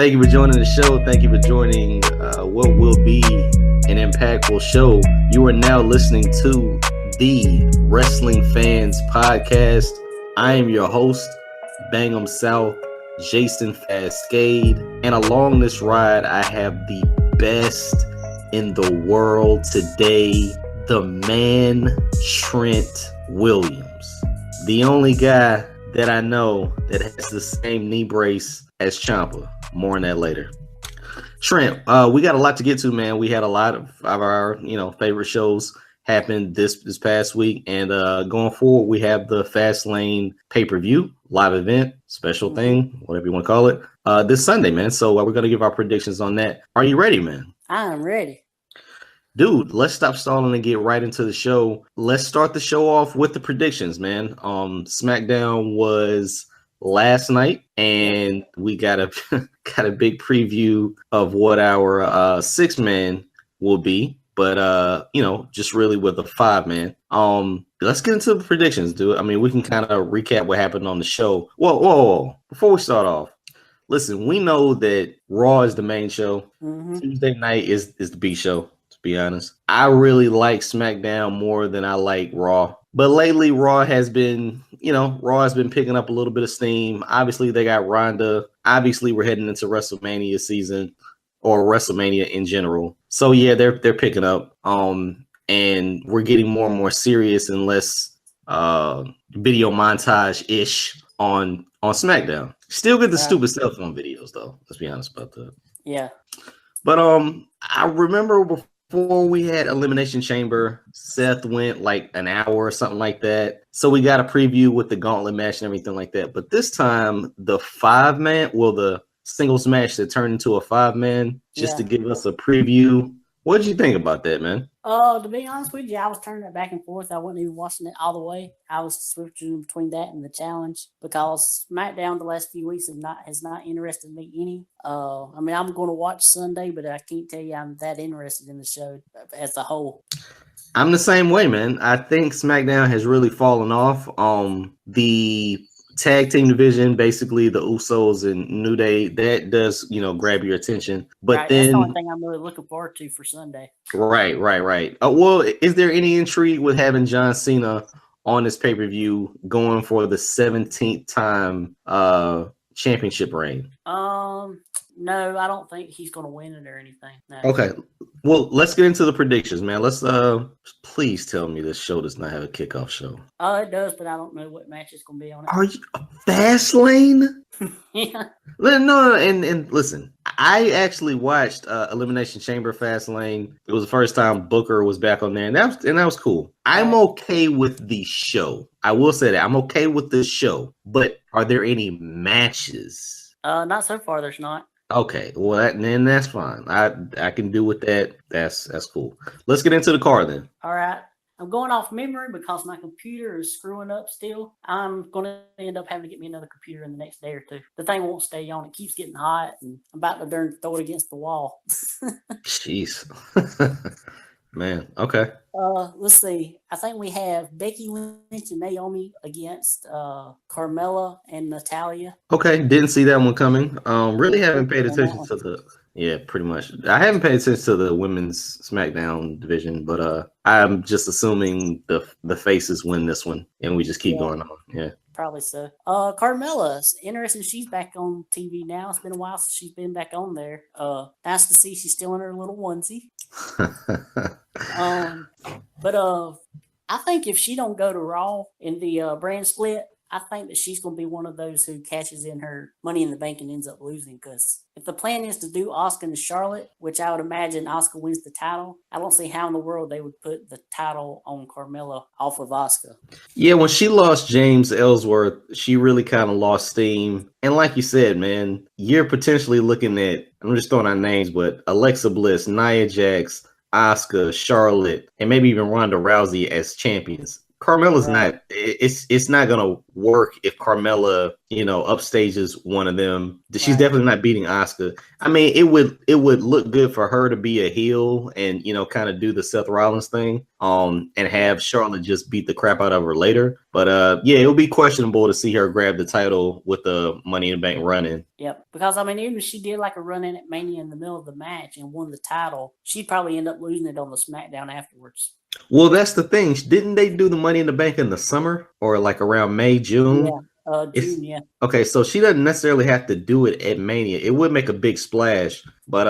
Thank you for joining the show. Thank you for joining what will be an impactful show. You are now listening to the Wrestling Fans Podcast. I am your host, BangEm South Jason Fastkade. And along this ride, I have the best in the world today, the man, Trent Williams. The only guy that I know that has the same knee brace as Ciampa. More on that later. Trent, we got a lot to get to, man. We had a lot of our, favorite shows happen this past week, and going forward, we have the Fastlane pay-per-view, live event, special thing, whatever you want to call it, this Sunday, man. So we're going to give our predictions on that. Are you ready, man? I'm ready. Dude, let's stop stalling and get right into the show. Let's start the show off with the predictions, man. SmackDown was last night, and we got a big preview of what our 6-man will be, but just really with a 5-man. Let's get into the predictions, dude. I mean, we can kind of recap what happened on the show. Whoa. Before we start off, listen, we know that Raw is the main show. Tuesday night is the B show, to be honest. I really like SmackDown more than I like Raw. But lately, Raw has been picking up a little bit of steam. Obviously, they got Rhonda. Obviously, we're heading into WrestleMania season, or WrestleMania in general. So yeah, they're picking up. And we're getting more and more serious and less video montage-ish on SmackDown. Still get the stupid cell phone videos though. Let's be honest about that. Yeah. But I remember before we had Elimination Chamber, Seth went like an hour or something like that. So we got a preview with the gauntlet match and everything like that. But this time, the 5-man, the singles match that turned into a 5-man, just to give us a preview. What did you think about that, man? To be honest with you, I was turning it back and forth. I wasn't even watching it all the way. I was switching between that and the challenge because SmackDown the last few weeks has not interested me any. I'm going to watch Sunday, but I can't tell you I'm that interested in the show as a whole. I'm the same way, man. I think SmackDown has really fallen off. The tag team division, basically the Usos and New Day, that does, grab your attention. But then that's the only thing I'm really looking forward to for Sunday. Right. Well, is there any intrigue with having John Cena on this pay-per-view going for the 17th time championship reign? No, I don't think he's going to win it or anything. No. Okay. Well, let's get into the predictions, man. Let's please tell me this show does not have a kickoff show. It does, but I don't know what match is going to be on it. Are you Fastlane? Yeah. No, and listen, I actually watched Elimination Chamber Fastlane. It was the first time Booker was back on there, and that was cool. I'm okay with the show. I will say that I'm okay with the show, but are there any matches? Not so far. There's not. Okay, well then that's fine. I can do with that. That's cool. Let's get into the card then. All right. I'm going off memory because my computer is screwing up still. I'm going to end up having to get me another computer in the next day or two. The thing won't stay on. It keeps getting hot, and I'm about to throw it against the wall. Jeez. Man, okay. Let's see. I think we have Becky Lynch and Naomi against Carmella and Natalya. Okay, didn't see that one coming. Really haven't paid attention to pretty much. I haven't paid attention to the women's SmackDown division, but I'm just assuming the faces win this one, and we just keep going on. Yeah. Probably so. Carmella's interesting. She's back on TV now. It's been a while since she's been back on there. Nice to see she's still in her little onesie. But I think if she don't go to Raw in the brand split, I think that she's going to be one of those who cashes in her Money in the Bank and ends up losing. Because if the plan is to do Asuka and Charlotte, which I would imagine Asuka wins the title, I don't see how in the world they would put the title on Carmella off of Asuka. Yeah, when she lost James Ellsworth, she really kind of lost steam. And like you said, man, you're potentially looking at, I'm just throwing out names, but Alexa Bliss, Nia Jax, Asuka, Charlotte, and maybe even Ronda Rousey as champions. Carmella's not. It's not gonna work if Carmella, upstages one of them. She's definitely not beating Asuka. I mean, it would look good for her to be a heel and kind of do the Seth Rollins thing. and have Charlotte just beat the crap out of her later. But yeah, it'll be questionable to see her grab the title with the Money in the Bank run-in. Yep, because I mean, even if she did like a run in at Mania in the middle of the match and won the title, she'd probably end up losing it on the SmackDown afterwards. Well, that's the thing. Didn't they do the Money in the Bank in the summer or like around May, June? Yeah, June, yeah. Okay, so she doesn't necessarily have to do it at Mania. It would make a big splash, but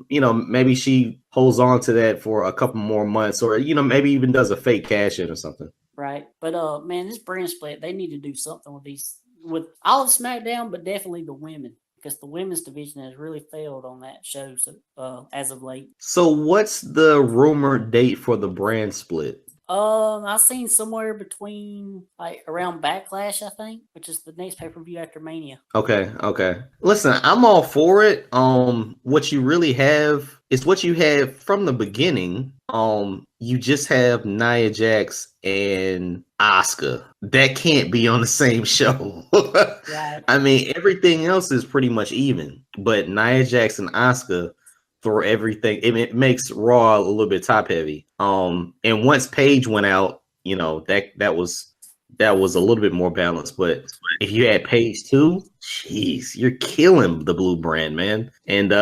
maybe she holds on to that for a couple more months, or maybe even does a fake cash in or something. Right, but man, this brand split, they need to do something with all of SmackDown, but definitely the women, because the women's division has really failed on that show as of late. So what's the rumored date for the brand split? I've seen somewhere between like around Backlash, I think, which is the next pay-per-view after Mania. Okay. Listen, I'm all for it. What you really have is what you had from the beginning. You just have Nia Jax and Asuka. That can't be on the same show. Right. I mean, everything else is pretty much even, but Nia Jax and Asuka for everything. It makes Raw a little bit top heavy. And once Paige went out, that was a little bit more balanced. But if you had Paige too, jeez, you're killing the blue brand, man. And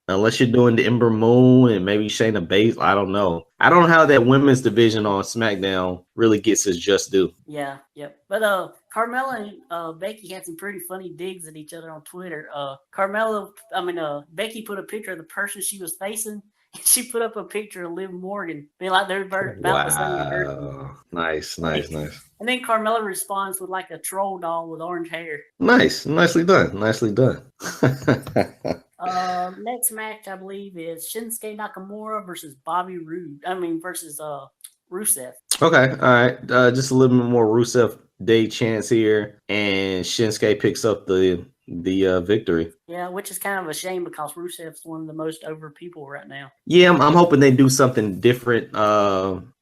unless you're doing the Ember Moon and maybe Shayna Baszler, I don't know. I don't know how that women's division on SmackDown really gets its just due. Yeah, yep. But Carmella and Becky had some pretty funny digs at each other on Twitter. Becky put a picture of the person she was facing, and she put up a picture of Liv Morgan, being like they're about the same person. Nice. And then Carmella responds with like a troll doll with orange hair. Nicely done. Next match, I believe, is Shinsuke Nakamura versus versus Rusev. Okay, all right. Just a little bit more Rusev Day chance here, and Shinsuke picks up the victory. Yeah, which is kind of a shame because Rusev's one of the most over people right now. Yeah, I'm hoping they do something different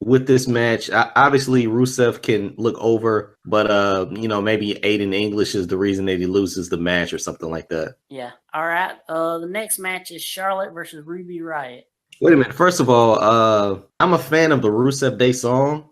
with this match. Obviously, Rusev can look over, but maybe Aiden English is the reason that he loses the match or something like that. Yeah. All right. The next match is Charlotte versus Ruby Riott. Wait a minute. First of all, I'm a fan of the Rusev Day song,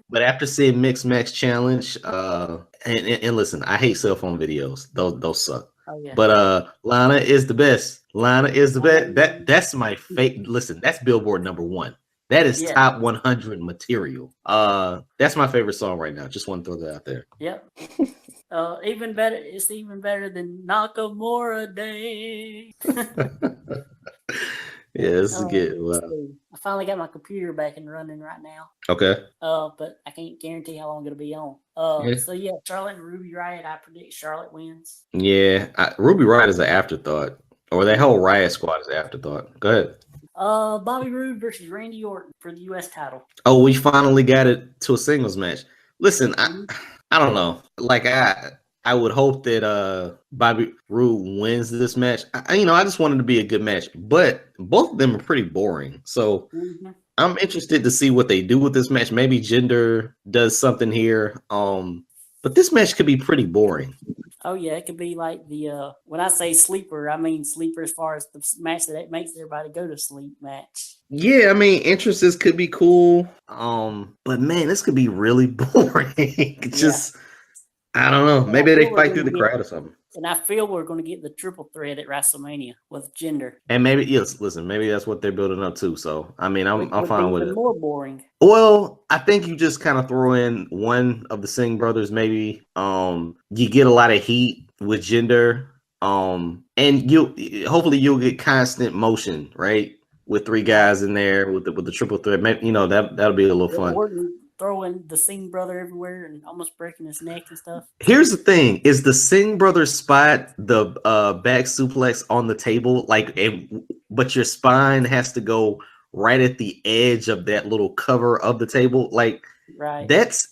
but after seeing Mixed Match Challenge, and listen, I hate cell phone videos. Those suck. Oh, yeah. But Lana is the best. That's my favorite. Listen, that's Billboard #1. That is top 100 material. That's my favorite song right now. Just want to throw that out there. Yep. Even better. It's even better than Nakamura Day. Yeah, this is good. Wow. I finally got my computer back and running right now. Okay. But I can't guarantee how long it'll be on. So yeah, Charlotte and Ruby Riott. I predict Charlotte wins. Yeah, Ruby Riott is an afterthought, or that whole Riott squad is an afterthought. Go ahead. Bobby Roode versus Randy Orton for the U.S. title. Oh, we finally got it to a singles match. Listen, I don't know. Like I would hope that Bobby Roode wins this match. I just wanted it to be a good match, but both of them are pretty boring. So I'm interested to see what they do with this match. Maybe Jinder does something here. But this match could be pretty boring. Oh yeah, it could be like the when I say sleeper, I mean sleeper as far as the match that makes everybody go to sleep match. Yeah, I mean entrances could be cool. But man, this could be really boring. Just I don't know. Maybe they fight through the crowd or something. And I feel we're going to get the triple threat at WrestleMania with Jinder. And maybe maybe that's what they're building up to. So I mean, I'm fine with it. More boring. Well, I think you just kind of throw in one of the Singh brothers. Maybe you get a lot of heat with Jinder. And hopefully you'll get constant motion, right? With three guys in there with the triple threat. Maybe, that'll be a little fun. Throwing the Singh brother everywhere and almost breaking his neck and stuff. Here's the thing: is the Singh brothers spot the back suplex on the table, but your spine has to go right at the edge of that little cover of the table, like right. That's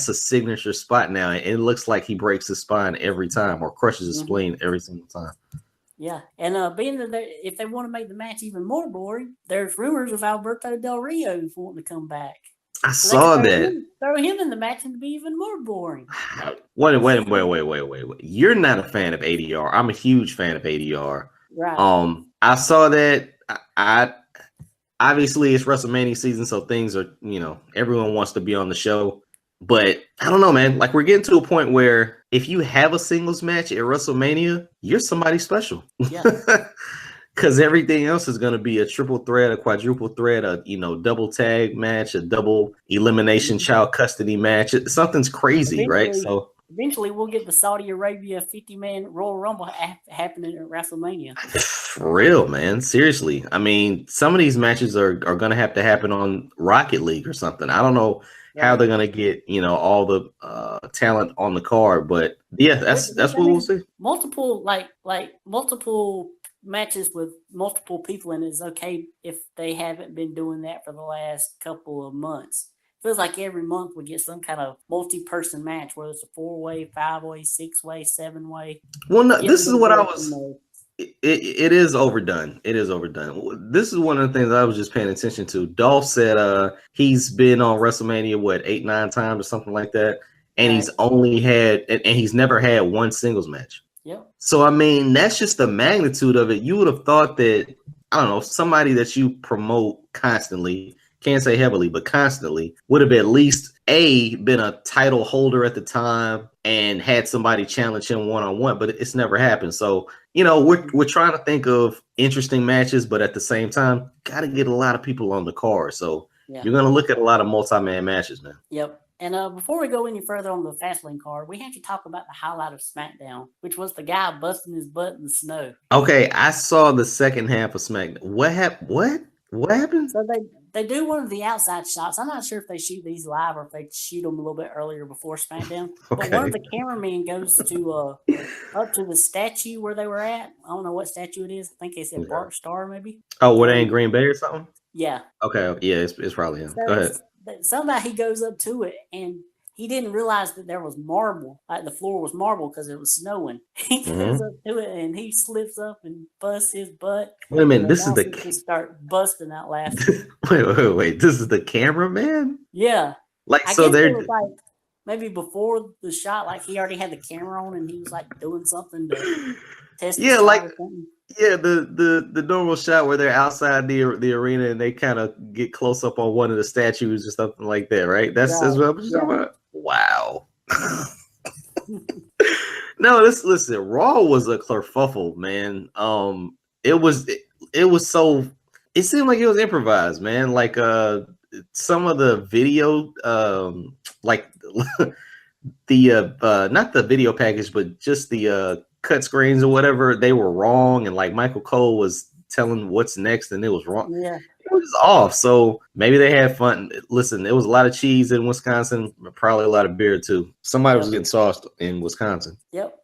a signature spot now, and it looks like he breaks his spine every time or crushes his spleen every single time. Yeah, and being that if they want to make the match even more boring, there's rumors of Alberto Del Rio wanting to come back. I saw that. Throw him in the match and be even more boring. Wait. You're not a fan of ADR. I'm a huge fan of ADR. Right. I saw that. obviously it's WrestleMania season, so things are, everyone wants to be on the show. But I don't know, man. Like, we're getting to a point where if you have a singles match at WrestleMania, you're somebody special. Yeah. Because everything else is going to be a triple threat, a quadruple threat, a double tag match, a double elimination child custody match. Something's crazy, right? So eventually we'll get the Saudi Arabia 50-man Royal Rumble happening at WrestleMania. For real, man. Seriously. I mean, some of these matches are going to have to happen on Rocket League or something. I don't know how they're going to get, all the talent on the card, but yeah, that's what we'll see. Multiple multiple matches with multiple people, and it's okay if they haven't been doing that for the last couple of months. Feels like every month we get some kind of multi-person match, whether it's a 4-way, 5-way, 6-way, 7-way. Well, no, this is what I was. It is overdone. It is overdone. This is one of the things I was just paying attention to. Dolph said he's been on WrestleMania 8, 9 times or something like that, and he's only had and he's never had one singles match. Yep. So I mean, that's just the magnitude of it. You would have thought that, I don't know, somebody that you promote constantly, can't say heavily, but constantly, would have at least been a title holder at the time and had somebody challenge him one-on-one, but it's never happened. So, we're trying to think of interesting matches, but at the same time, got to get a lot of people on the card. So you're going to look at a lot of multi-man matches, man. Yep. And before we go any further on the Fastlane card, we have to talk about the highlight of SmackDown, which was the guy busting his butt in the snow. Okay, I saw the second half of SmackDown. What happened? What happened? So they do one of the outside shots. I'm not sure if they shoot these live or if they shoot them a little bit earlier before SmackDown. Okay. But one of the cameramen goes to up to the statue where they were at. I don't know what statue it is. I think they said Bart Starr, maybe. Oh, were they in Green Bay or something? Yeah. Okay. Yeah, it's probably him. Go ahead. Somehow he goes up to it and he didn't realize that there was marble, like the floor was marble because it was snowing. He goes up to it and he slips up and busts his butt. Wait a minute, this is the just start busting out laughing. wait. This is the cameraman? Yeah. Like, I so guess they're it was like maybe before the shot, like he already had the camera on and he was like doing something to test. Yeah, like. Yeah, the normal shot where they're outside the arena and they kind of get close up on one of the statues or something like that, right? That's what I'm talking about. Wow. No, listen. Raw was a kerfuffle, man. It was so. It seemed like it was improvised, man. Like some of the video, like the not the video package, but just the cut screens or whatever, they were wrong, and like Michael Cole was telling what's next and it was wrong. Yeah, it was off. So maybe they had fun. Listen, there was a lot of cheese in Wisconsin, probably a lot of beer too. Somebody was getting sauced in Wisconsin. Yep.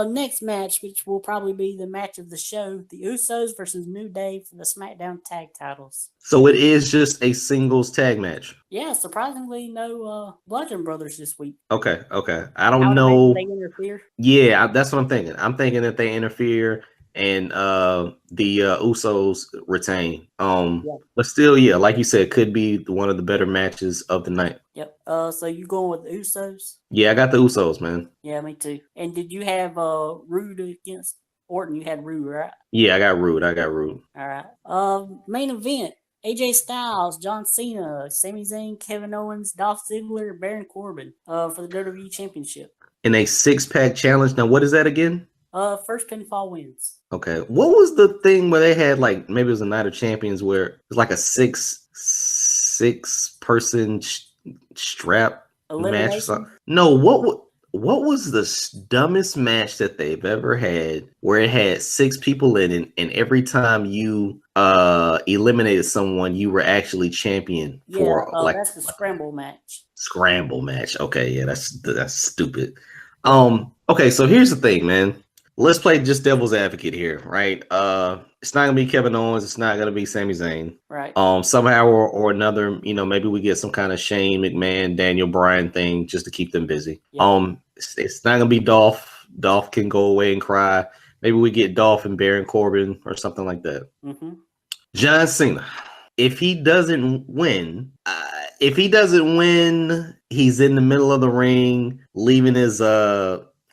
Next match, which will probably be the match of the show, the Usos versus New Day for the SmackDown tag titles. So it is just a singles tag match. Yeah, surprisingly, no Bludgeon Brothers this week. Okay. I don't know. They interfere. Yeah, that's what I'm thinking. I'm thinking that they interfere and the Usos retain. But still, yeah, like you said, could be one of the better matches of the night. Yep. So you going with the Usos? Yeah, I got the Usos, man. Yeah, me too. And did you have Rude against Orton? You had Rude, right? Yeah, I got Rude. All right. Main event: AJ Styles, John Cena, Sami Zayn, Kevin Owens, Dolph Ziggler, Baron Corbin for the WWE Championship. In a 6-pack challenge. Now, what is that again? First pinfall wins. Okay. What was the thing where they had, like, maybe it was a Night of Champions where it was like a six person strap match or something? No, what was the dumbest match that they've ever had where it had 6 people in it, and every time you eliminated someone, you were actually champion for that's the scramble match. Scramble match. Okay, yeah, that's stupid. Okay, so here's the thing, man. Let's play just devil's advocate here, right? It's not gonna be Kevin Owens. It's not gonna be Sami Zayn, right? Somehow or another, maybe we get some kind of Shane McMahon, Daniel Bryan thing just to keep them busy. Yeah. It's not gonna be Dolph. Dolph can go away and cry. Maybe we get Dolph and Baron Corbin or something like that. Mm-hmm. John Cena, if he doesn't win, he's in the middle of the ring, leaving his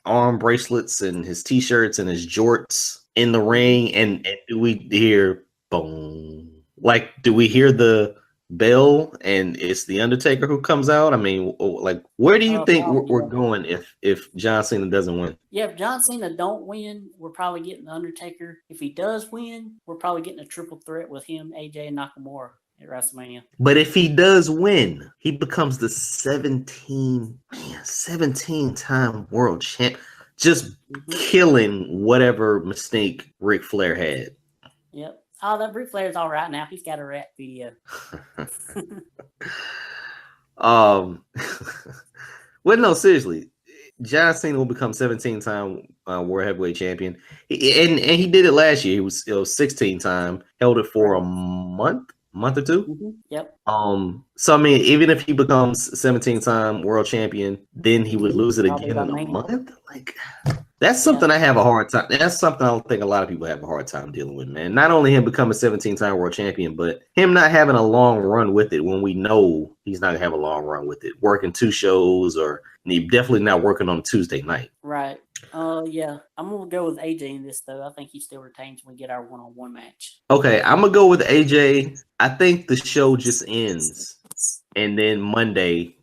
arm bracelets and his t-shirts and his jorts in the ring, and we hear boom, Like, do we hear the bell and it's the Undertaker who comes out? I mean, like, where do you think we're going if John Cena doesn't win? Yeah, if John Cena don't win, we're probably getting the Undertaker. If he does win, we're probably getting a triple threat with him, AJ, and Nakamura at WrestleMania. But if he does win, he becomes the 17-time world champ, just killing whatever mistake Ric Flair had. Yep. Oh, that Ric Flair's all right now. He's got a rap video. Well, no, seriously. John Cena will become 17-time world heavyweight champion. And he did it last year. He was 16-time, held it for a month or two. Yep. So I mean, even if he becomes 17-time world champion, then he would lose it again in a month. Like, that's something I have a hard time. That's something I don't think a lot of people have a hard time dealing with, man. Not only him becoming 17-time world champion, but him not having a long run with it when we know he's not gonna have a long run with it. Working 2 shows, or definitely not working on a Tuesday night. Right. Yeah. I'm gonna go with AJ in this though. I think he still retains when we get our one-on-one match. Okay, I'm gonna go with AJ. I think the show just ends, and then Monday,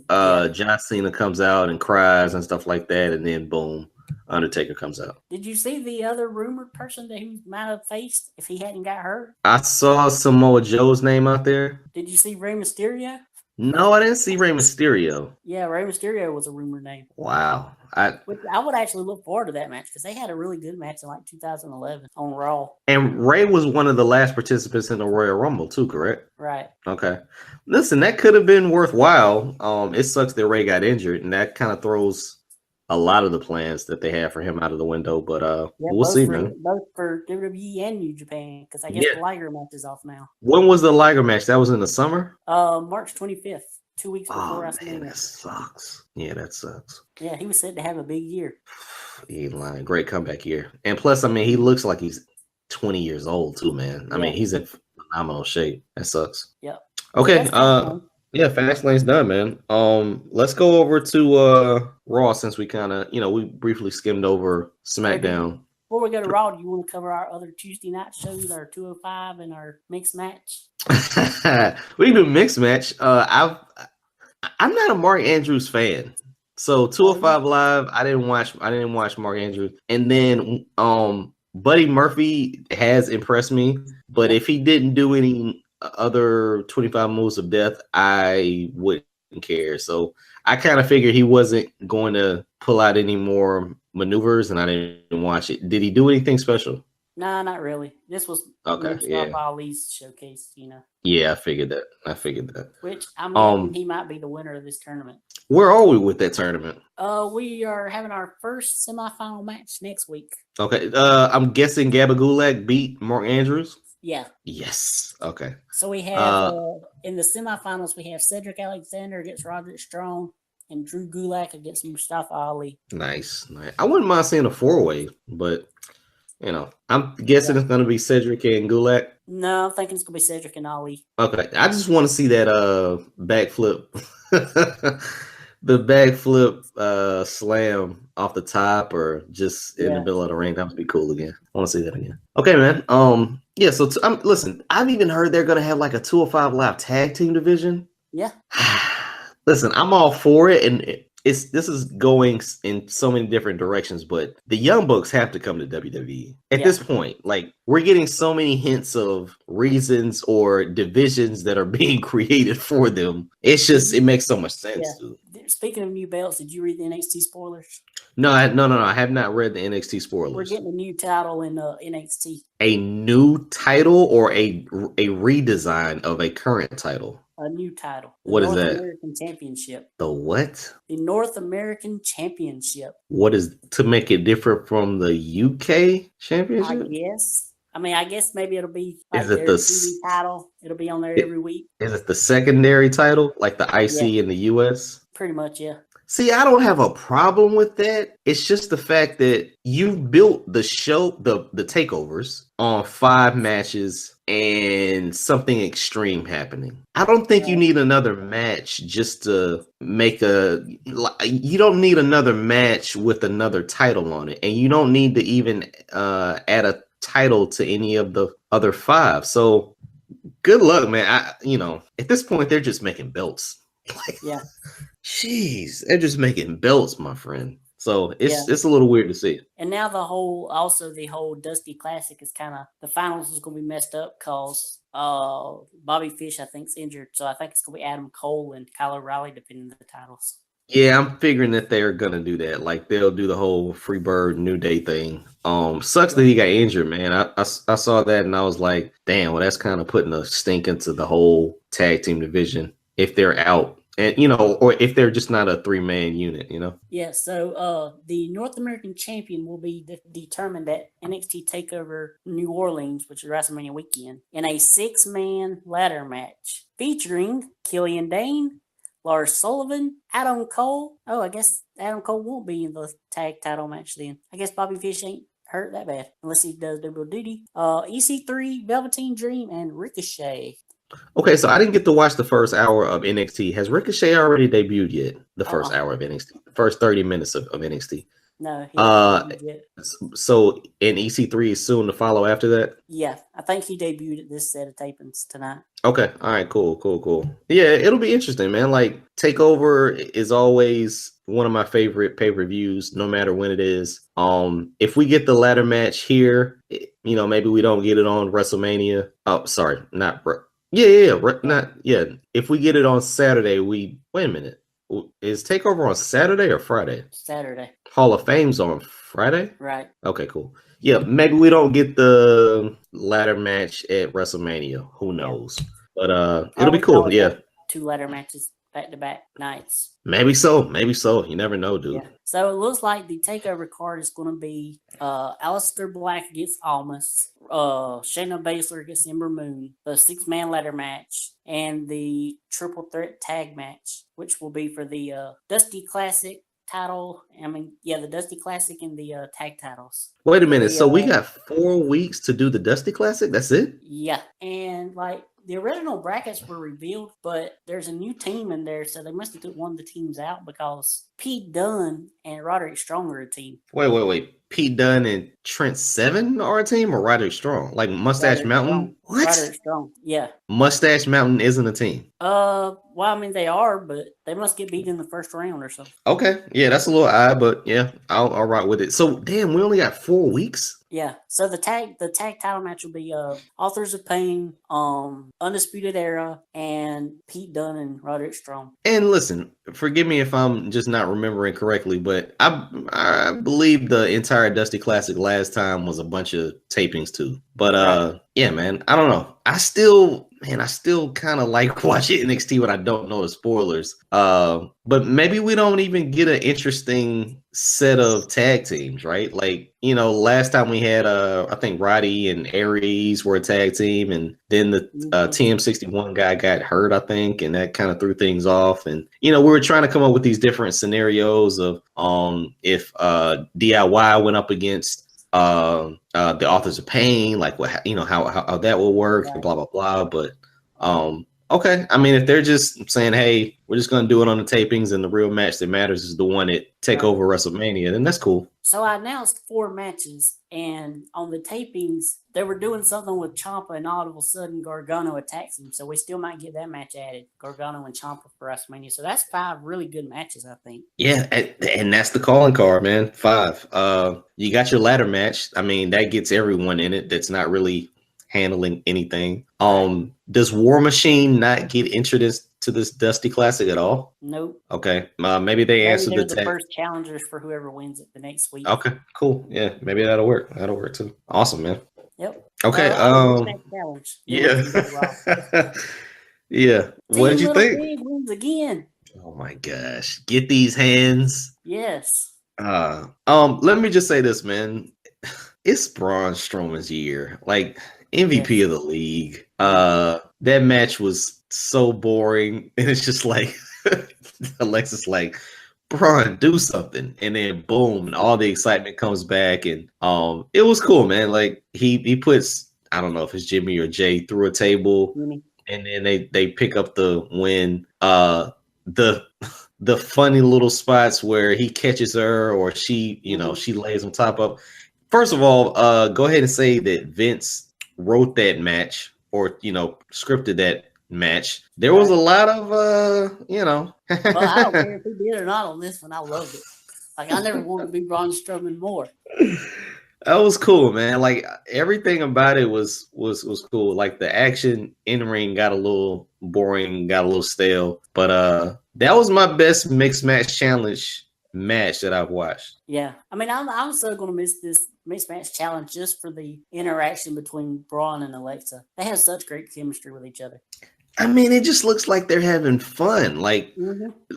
John Cena comes out and cries and stuff like that, and then boom, Undertaker comes out. Did you see the other rumored person that he might have faced if he hadn't got hurt? I saw Samoa Joe's name out there. Did you see Rey Mysterio? No, I didn't see Rey Mysterio. Yeah, Rey Mysterio was a rumored name. Wow. I would actually look forward to that match because they had a really good match in like 2011 on Raw. And Rey was one of the last participants in the Royal Rumble too, correct? Right. Okay. Listen, that could have been worthwhile. It sucks that Rey got injured, and that kind of throws a lot of the plans that they had for him out of the window. But we'll see, man. Both for WWE and New Japan, because I guess the Liger match is off now. When was the Liger match? That was in the summer? March 25th. 2 weeks before WrestleMania. Man, that sucks. Yeah, that sucks. Yeah, he was said to have a big year. He ain't lying. Great comeback year. And plus, I mean, he looks like he's 20 years old too, man. I mean, he's in phenomenal shape. That sucks. Yep. Okay. Yeah, Fastlane's done, man. Let's go over to Raw, since we kind of, we briefly skimmed over SmackDown. Before we go to Raw, do you want to cover our other Tuesday night shows, our 205 and our mixed match? We can do mixed match. I'm not a Mark Andrews fan. So 205 Live, I didn't watch Mark Andrews. And then Buddy Murphy has impressed me, but if he didn't do any other 25 moves of death, I wouldn't care. So I kind of figured he wasn't going to pull out any more maneuvers, and I didn't watch it. Did he do anything special? Nah, not really. This was Mustafa Ali's showcase, Yeah, I figured that. Which, I mean, he might be the winner of this tournament. Where are we with that tournament? We are having our first semifinal match next week. Okay. I'm guessing Gabagulak beat Mark Andrews? Yeah. Yes. Okay. So we have in the semifinals, we have Cedric Alexander against Roderick Strong and Drew Gulak against Mustafa Ali. Nice. I wouldn't mind seeing a 4-way, but I'm guessing it's going to be Cedric and Gulak. No, I'm thinking it's going to be Cedric and Ali. Okay. I just want to see that backflip. The backflip slam off the top, or just in the middle of the ring. That would be cool again. I want to see that again. Okay, man. Yeah. So listen, I've even heard they're gonna have like a 205 Live tag team division. Yeah. Listen, I'm all for it, and this is going in so many different directions. But the Young Bucks have to come to WWE at this point. Like, we're getting so many hints of reasons or divisions that are being created for them. It makes so much sense. Yeah. Speaking of new belts, did you read the NXT spoilers? No. I have not read the NXT spoilers. We're getting a new title in NXT. A new title, or a redesign of a current title? A new title. What is that? North American Championship. The what? The North American Championship. What is to make it different from the UK Championship? I guess maybe it'll be like is it their the TV title. It'll be on there every week. Is it the secondary title, like the IC in the US? Pretty much, yeah. See, I don't have a problem with that. It's just the fact that you built the show, the takeovers, on 5 matches and something extreme happening. I don't think you need another match just to make you don't need another match with another title on it. And you don't need to even add a title to any of the other 5. So good luck, man. At this point, they're just making belts. Yeah. Jeez, they're just making belts, my friend. So Yeah. it's a little weird to see it. And now the whole Dusty Classic is kind of, the finals is going to be messed up because Bobby Fish, I think, is injured. So I think it's going to be Adam Cole and Kyle O'Reilly defending the titles. Yeah, I'm figuring that they're gonna do that. Like they'll do the whole Freebird New Day thing. Sucks that he got injured, man. I saw that and I was like, damn. Well, that's kind of putting a stink into the whole tag team division if they're out, and or if they're just not a 3-man unit. Yeah. So the North American champion will be determined at NXT Takeover New Orleans, which is WrestleMania weekend, in a 6-man ladder match featuring Killian Dane, Lars Sullivan, Adam Cole. Oh, I guess Adam Cole won't be in the tag title match then. I guess Bobby Fish ain't hurt that bad unless he does double duty. EC3, Velveteen Dream, and Ricochet. Okay, so I didn't get to watch the first hour of NXT. Has Ricochet already debuted yet? The first hour of NXT, the first 30 minutes of NXT. No. He hasn't yet. So in EC3 is soon to follow after that? Yeah, I think he debuted at this set of tapings tonight. Okay, all right, cool. Yeah, it'll be interesting, man. Like Takeover is always one of my favorite pay-per-views, no matter when it is. If we get the ladder match here, maybe we don't get it on WrestleMania. Oh, sorry, not If we get it on Saturday, wait a minute. Is Takeover on Saturday or Friday? Saturday. Hall of Fame's on Friday? Right. Okay, cool. Yeah, maybe we don't get the ladder match at WrestleMania. Who knows? But it'll be cool. Yeah. 2 ladder matches back-to-back nights. Maybe so. You never know, dude. Yeah. So it looks like the Takeover card is going to be Aleister Black against Almas, Shayna Baszler against Ember Moon, the 6-man ladder match, and the triple threat tag match, which will be for the Dusty Classic title. The Dusty Classic and the tag titles. Wait a minute. So we got 4 weeks to do the Dusty Classic? That's it? Yeah. And the original brackets were revealed, but there's a new team in there, so they must have took one of the teams out because Pete Dunne and Roderick Strong are a team. Wait. Pete Dunne and Trent Seven are a team, or Roderick Strong? Like Mustache Mountain? What? Roderick Strong, yeah. Mustache Mountain isn't a team. They are, but they must get beat in the first round or something. Okay, yeah, that's a little odd, but yeah, I'll rock with it. So, damn, we only got 4 weeks. Yeah, so the tag title match will be Authors of Pain, Undisputed Era, and Pete Dunne and Roderick Strong. And listen, forgive me if I'm just not remembering correctly, but I believe the entire Dusty Classic last time was a bunch of tapings too. But yeah, man, I don't know. I still kind of like watching NXT when I don't know the spoilers. But maybe we don't even get an interesting set of tag teams, right? Like, last time we had I think Roddy and Aries were a tag team, and then the TM61 guy got hurt, I think, and that kind of threw things off. And we were trying to come up with these different scenarios of if DIY went up against the Authors of Pain, like what how that will work, and blah blah blah. But okay, I mean, if they're just saying, hey, we're just gonna do it on the tapings, and the real match that matters is the one at Takeover WrestleMania, then that's cool. So I announced 4 matches, and on the tapings they were doing something with Ciampa, and all of a sudden Gargano attacks him. So we still might get that match added, Gargano and Ciampa for WrestleMania. So that's 5 really good matches, I think. Yeah, and that's the calling card, man. 5. You got your ladder match. I mean, that gets everyone in it that's not really handling anything. Does War Machine not get introduced to this Dusty Classic at all? Nope. Okay. Maybe they answered the first challengers for whoever wins it the next week. Okay, cool. Yeah, maybe that'll work. That'll work too. Awesome, man. Yep. Okay. Yeah. Yeah. What did you think? Big wins again. Oh my gosh. Get these hands. Yes. Let me just say this, man. It's Braun Strowman's year. Like, MVP of the league. That match was so boring, and it's just like Alexis like, Braun, do something, and then boom, and all the excitement comes back, and it was cool, man. Like he puts, I don't know if it's Jimmy or Jay, through a table, and then they pick up the win. The funny little spots where he catches her, or she she lays on top of. First of all, go ahead and say that Vince wrote that match or scripted that match. There was a lot of Well, I don't care if he did or not on this one. I loved it. Like, I never wanted to be Braun Strowman more. That was cool, man. Like everything about it was cool. Like the action in ring got a little boring, got a little stale, but that was my best mixed match challenge match that I've watched. Yeah, I mean, I'm so gonna miss this mixed match challenge just for the interaction between Braun and Alexa. They have such great chemistry with each other. I mean, it just looks like they're having fun. Like,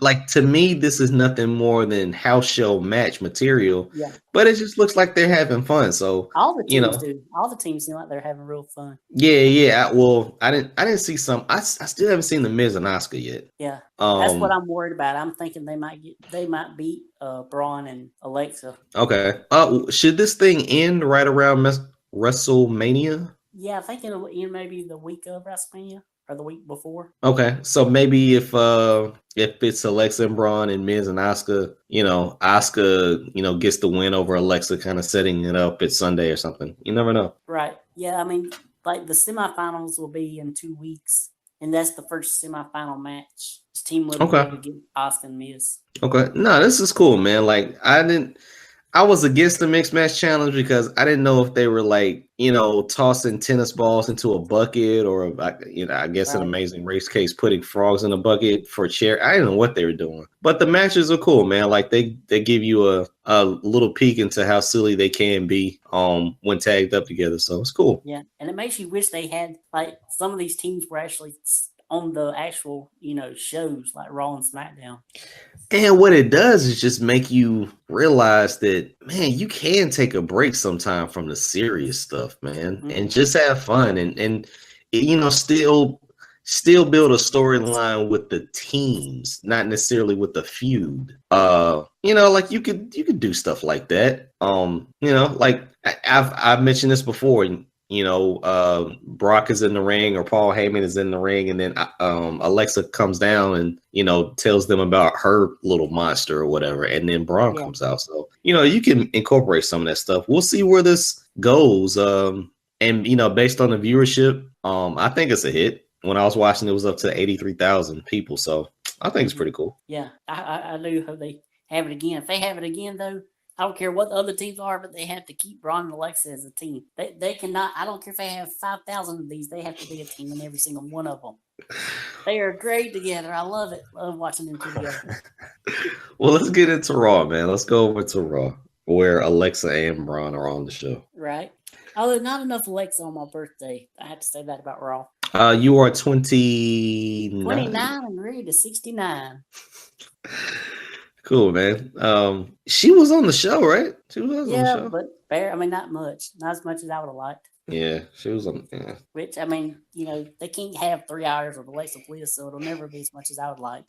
like to me, this is nothing more than house show match material. Yeah. But it just looks like they're having fun. So all the teams do. All the teams seem like they're having real fun. Yeah. Well, I didn't see some. I still haven't seen the Miz and Oscar yet. Yeah. That's what I'm worried about. I'm thinking they might beat Braun and Alexa. Okay. Should this thing end right around WrestleMania? Yeah, I think it'll end maybe the week of WrestleMania. Or the week before. Okay, so maybe if it's Alexa and Braun and Miz and Asuka, Asuka, gets the win over Alexa, kind of setting it up at Sunday or something. You never know. Right. Yeah, I mean, like the semifinals will be in 2 weeks, and that's the first semifinal match. This team will be able to get Asuka and Miz. Okay. No, this is cool, man. Like I was against the mixed match challenge because I didn't know if they were like, tossing tennis balls into a bucket or, I guess an Amazing Race case, putting frogs in a bucket for a chair. I didn't know what they were doing, but the matches are cool, man. Like they give you a little peek into how silly they can be when tagged up together. So it's cool. Yeah. And it makes you wish they had like some of these teams were actually on the actual, shows like Raw and SmackDown. And what it does is just make you realize that, man, you can take a break sometime from the serious stuff, man, and just have fun and still build a storyline with the teams, not necessarily with the feud. Like you could do stuff like that. Like I've mentioned this before. Brock is in the ring or Paul Heyman is in the ring, and then Alexa comes down and tells them about her little monster or whatever, and then Braun comes out. So you can incorporate some of that stuff. We'll see where this goes. And based on the viewership, I think it's a hit. When I was watching, it was up to 83,000 people, so I think it's pretty cool. Yeah, I do hope they have it again. If they have it again, though, I don't care what the other teams are, but they have to keep Braun and Alexa as a team. They cannot. I don't care if they have 5,000 of these. They have to be a team in every single one of them. They are great together. I love it. Love watching them together. Well, let's get into Raw, man. Let's go over to Raw, where Alexa and Braun are on the show. Right. Although not enough Alexa on my birthday. I have to say that about Raw. You are 29. 29 and ready to 69. Cool, man. She was on the show, right? She was on the show. But not much. Not as much as I would have liked. Yeah, she was on. Yeah. Which, they can't have 3 hours of Alexa Bliss, so it'll never be as much as I would like.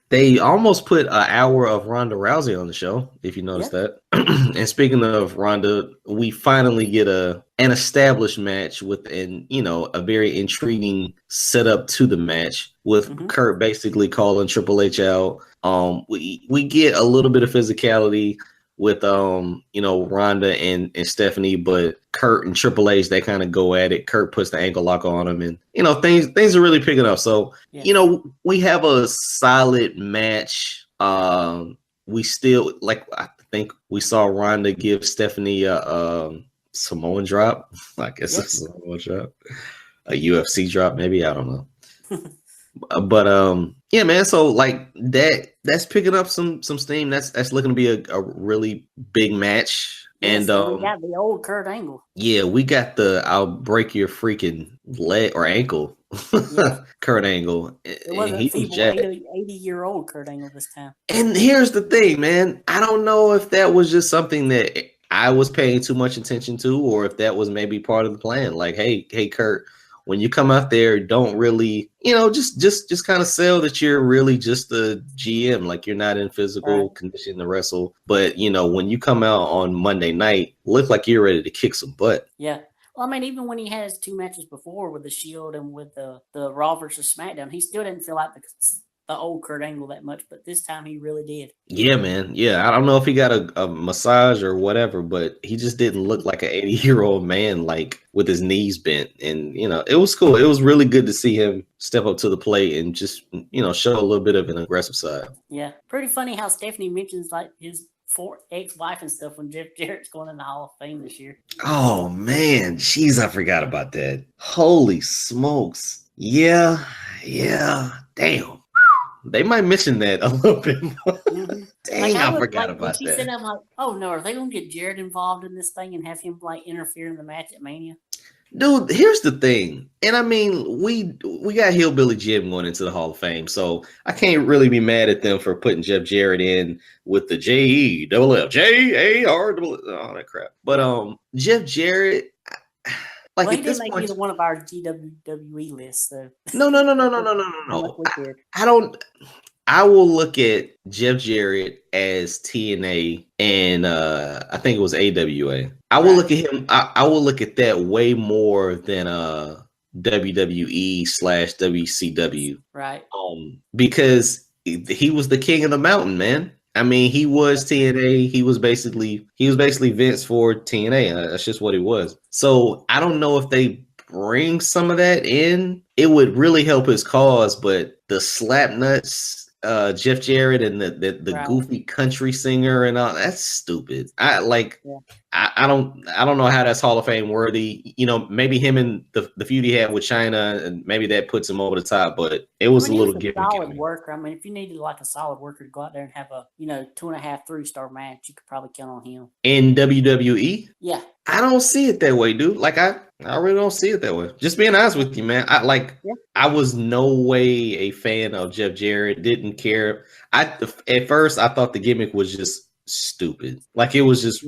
They almost put an hour of Ronda Rousey on the show, if you noticed that. And speaking of Ronda, we finally get an established match with a very intriguing setup to the match with Kurt basically calling Triple H out. We get a little bit of physicality with Rhonda and Stephanie, but Kurt and Triple H, they kind of go at it. Kurt puts the ankle lock on him, and things are really picking up. So we have a solid match. We still I think we saw Rhonda give Stephanie a Samoan drop. I guess it's a Samoan drop, a UFC drop, maybe, I don't know. But yeah, man. So like that's picking up some steam. That's looking to be a really big match. Yes, and we got the old Kurt Angle. Yeah, we got the I'll break your freaking leg or ankle, Kurt Angle. It wasn't a feeble 80-year-old Kurt Angle this time. And here's the thing, man. I don't know if that was just something that I was paying too much attention to, or if that was maybe part of the plan. Like, hey, Kurt, when you come out there, don't really, just kind of sell that you're really just a GM, like you're not in physical condition to wrestle. But, when you come out on Monday night, look like you're ready to kick some butt. Yeah. Well, even when he has 2 matches before with the Shield and with the Raw versus SmackDown, he still didn't feel like the old Kurt Angle that much, but this time he really did. Yeah, man. Yeah, I don't know if he got a massage or whatever, but he just didn't look like an 80-year-old man, like with his knees bent. And, it was cool. It was really good to see him step up to the plate and just, show a little bit of an aggressive side. Yeah. Pretty funny how Stephanie mentions like his ex-wife and stuff when Jeff Jarrett's going in the Hall of Fame this year. Oh, man. Jeez, I forgot about that. Holy smokes. Yeah. Damn. They might mention that a little bit more. Mm-hmm. Dang, I forgot about she that. said, I'm like, oh no, are they going to get Jarrett involved in this thing and have him like interfere in the match at Mania? Dude, here's the thing. And I mean, we got Hillbilly Jim going into the Hall of Fame, so I can't really be mad at them for putting Jeff Jarrett in with the JEFF, JAR, all that crap. But Jeff Jarrett, like well, he at didn't this make point, either one of our GWE lists, so no. I will look at Jeff Jarrett as TNA and I think it was AWA. I will look at him. I will look at that way more than WWE/WCW. Right. Because he was the king of the mountain, man. I mean, he was TNA. He was basically Vince for TNA. That's just what he was. So I don't know if they bring some of that in. It would really help his cause, but the slap nuts. Jeff Jarrett and the right. goofy country singer and all that's stupid. I don't know how that's Hall of Fame worthy. Maybe him and the feud he had with China and maybe that puts him over the top, but it was a little gimmicky. Solid worker. I mean, if you needed like a solid worker to go out there and have a 2.5, 3-star match, you could probably count on him. In WWE? Yeah. I don't see it that way, dude. Like I really don't see it that way. Just being honest with you, man. I was no way a fan of Jeff Jarrett. Didn't care. At first I thought the gimmick was just stupid. Like it was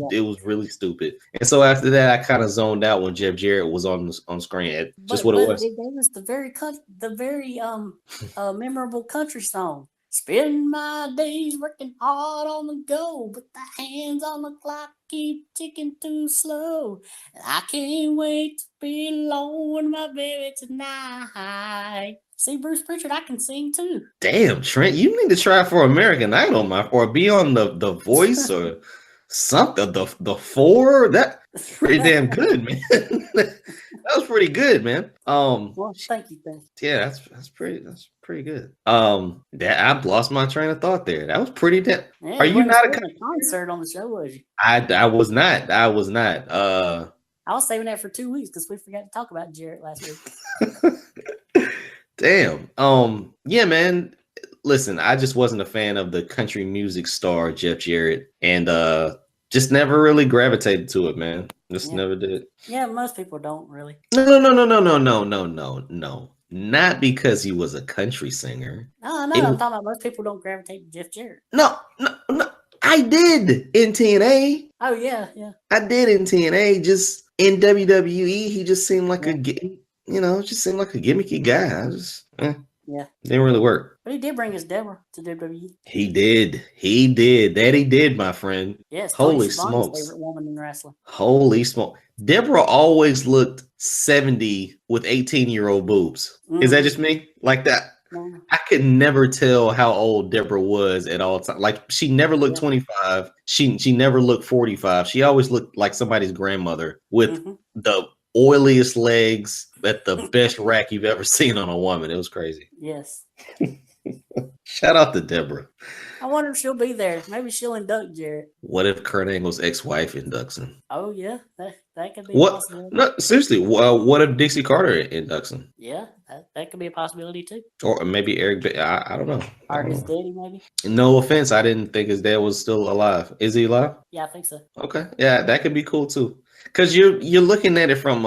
really stupid. And so after that, I kind of zoned out when Jeff Jarrett was on screen. It was. It was the very memorable country song. Spend my days working hard on the go, but the hands on the clock keep ticking too slow. And I can't wait to be alone with my baby tonight. See, Bruce Pritchard, I can sing too. Damn, Trent, you need to try for American Idol, or be on the Voice or something. The Four. That's pretty damn good, man. That was pretty good, man. Well, thank you. Yeah, that's pretty good. I've lost my train of thought there. That was pretty damn. Yeah, are you not a concert on the show, was you? I was not. I was not. I was saving that for 2 weeks because we forgot to talk about Jarrett last week. Damn. Yeah, man. Listen, I just wasn't a fan of the country music star Jeff Jarrett, and just never really gravitated to it, man. Just never did. Yeah, most people don't really. No. Not because he was a country singer. No, I'm talking about most people don't gravitate to Jeff Jarrett. No. I did in TNA. Oh yeah. I did in TNA. Just in WWE, he just seemed like just seemed like a gimmicky guy. I just didn't really work. But he did bring his Deborah to WWE. He did. That he did, my friend. Yes. Holy smokes. Favorite woman in wrestling. Holy smoke. Deborah always looked 70 with 18-year-old boobs. Mm-hmm. Is that just me? Like that? Mm-hmm. I could never tell how old Deborah was at all times. Like she never looked 25. She never looked 45. She always looked like somebody's grandmother with the oiliest legs at the best rack you've ever seen on a woman. It was crazy. Yes. Shout out to Deborah. I wonder if she'll be there. Maybe she'll induct Jarrett. What if Kurt Angle's ex-wife inducts him? Oh yeah, that could be a possibility. No, seriously. What if Dixie Carter inducts him? Yeah, that could be a possibility too. Or maybe Eric. I don't know. Or his daddy, maybe. No offense, I didn't think his dad was still alive. Is he alive? Yeah, I think so. Okay, yeah, that could be cool too. Because you're looking at it from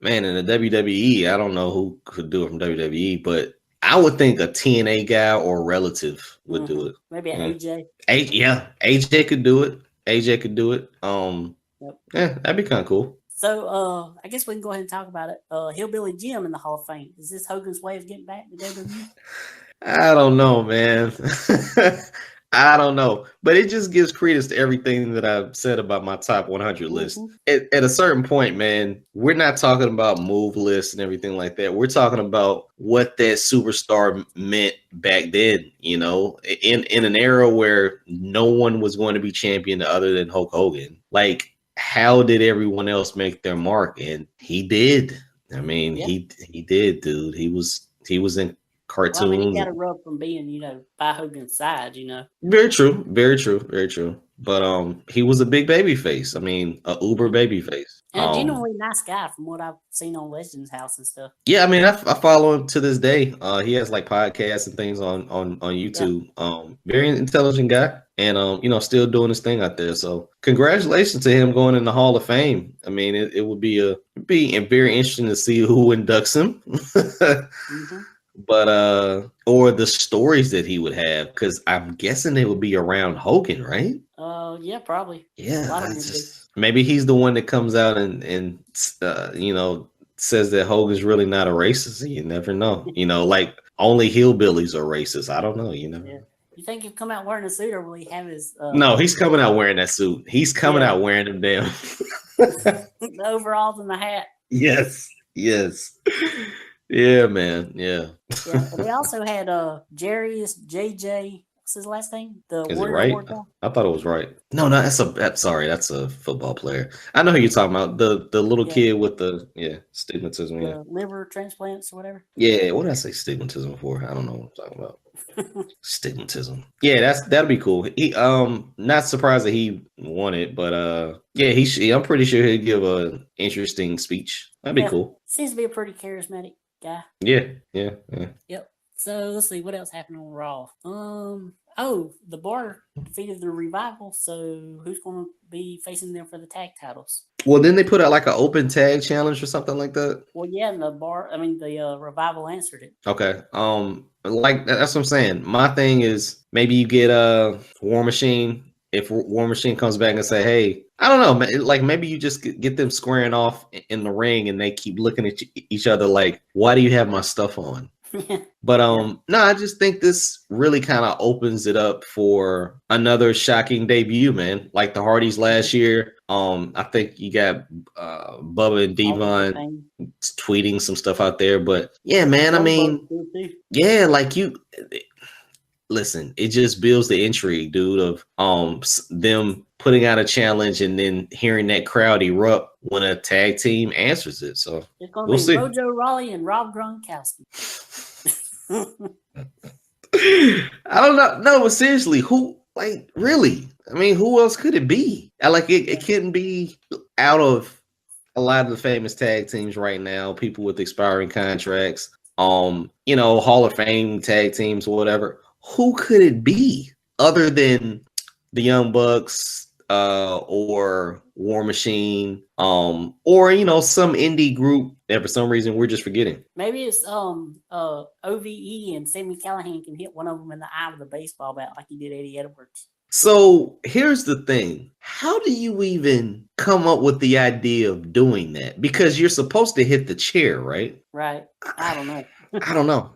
man in the WWE. I don't know who could do it from WWE, but I would think a TNA guy or a relative would do it. Maybe an AJ. AJ could do it. Yeah, that'd be kind of cool. So I guess we can go ahead and talk about it. Hillbilly Jim in the Hall of Fame. Is this Hogan's way of getting back to WWE? I don't know, man. I don't know, but it just gives credence to everything that I've said about my top 100 list. At a certain point, man, we're not talking about move lists and everything like that. We're talking about what that superstar meant back then, you know, in an era where no one was going to be champion other than Hulk Hogan. Like, how did everyone else make their mark? And he did. I mean, he did, dude. He was in cartoons. Well, I mean, he got a rub from being, you know, by Hogan's side, you know. Very true, very true, very true. But he was a big baby face. I mean, a uber baby face. And a genuinely nice guy from what I've seen on Legends House and stuff. Yeah, I mean, I follow him to this day. He has like podcasts and things on YouTube. Very intelligent guy, and you know, still doing his thing out there. So congratulations to him going in the Hall of Fame. I mean, it would be very interesting to see who inducts him. But or the stories that he would have, because I'm guessing they would be around Hogan, right? Yeah, probably. Yeah, maybe he's the one that comes out and you know, says that Hogan's really not a racist. You never know. You know, like only hillbillies are racist. I don't know. You know. Yeah. You think he'll come out wearing a suit, or will he have his? No, he's coming out wearing that suit. He's coming out wearing them damn the overalls and the hat. Yes. Yeah, man. Yeah. They also had Jarius JJ. What's his last name? Is it right? I thought it was right. No, that's a football player. I know who you're talking about. The little kid with the stigmatism. The liver transplants or whatever. Yeah, what did I say stigmatism for? I don't know what I'm talking about. Stigmatism. Yeah, that'll be cool. He not surprised that he won it, but I'm pretty sure he'll give an interesting speech. That'd be cool. Seems to be a pretty charismatic guy. Yeah. Yep. So let's see what else happened on Raw. The Bar defeated the Revival. So who's going to be facing them for the tag titles? Well, then they put out like an open tag challenge or something like that. Well, yeah, and the Revival answered it. Okay. Like that's what I'm saying. My thing is maybe you get a War Machine. If War Machine comes back and say, "Hey," I don't know, like maybe you just get them squaring off in the ring, and they keep looking at each other like, "Why do you have my stuff on?" But no, I just think this really kind of opens it up for another shocking debut, man. Like the Hardys last year. I think you got Bubba and Devon tweeting some stuff out there, but yeah, man. I mean, yeah, like you. Listen, it just builds the intrigue, dude, of them putting out a challenge and then hearing that crowd erupt when a tag team answers it. So it's going to be Mojo Rawley and Rob Gronkowski. I don't know. No, but seriously, who? Like, really? I mean, who else could it be? Like, it couldn't be out of a lot of the famous tag teams right now. People with expiring contracts. You know, Hall of Fame tag teams or whatever. Who could it be other than the Young Bucks or War Machine or, you know, some indie group that for some reason we're just forgetting? Maybe it's OVE and Sami Callahan can hit one of them in the eye with a baseball bat like he did Eddie Edwards. So here's the thing. How do you even come up with the idea of doing that? Because you're supposed to hit the chair, right? Right. I don't know. I don't know.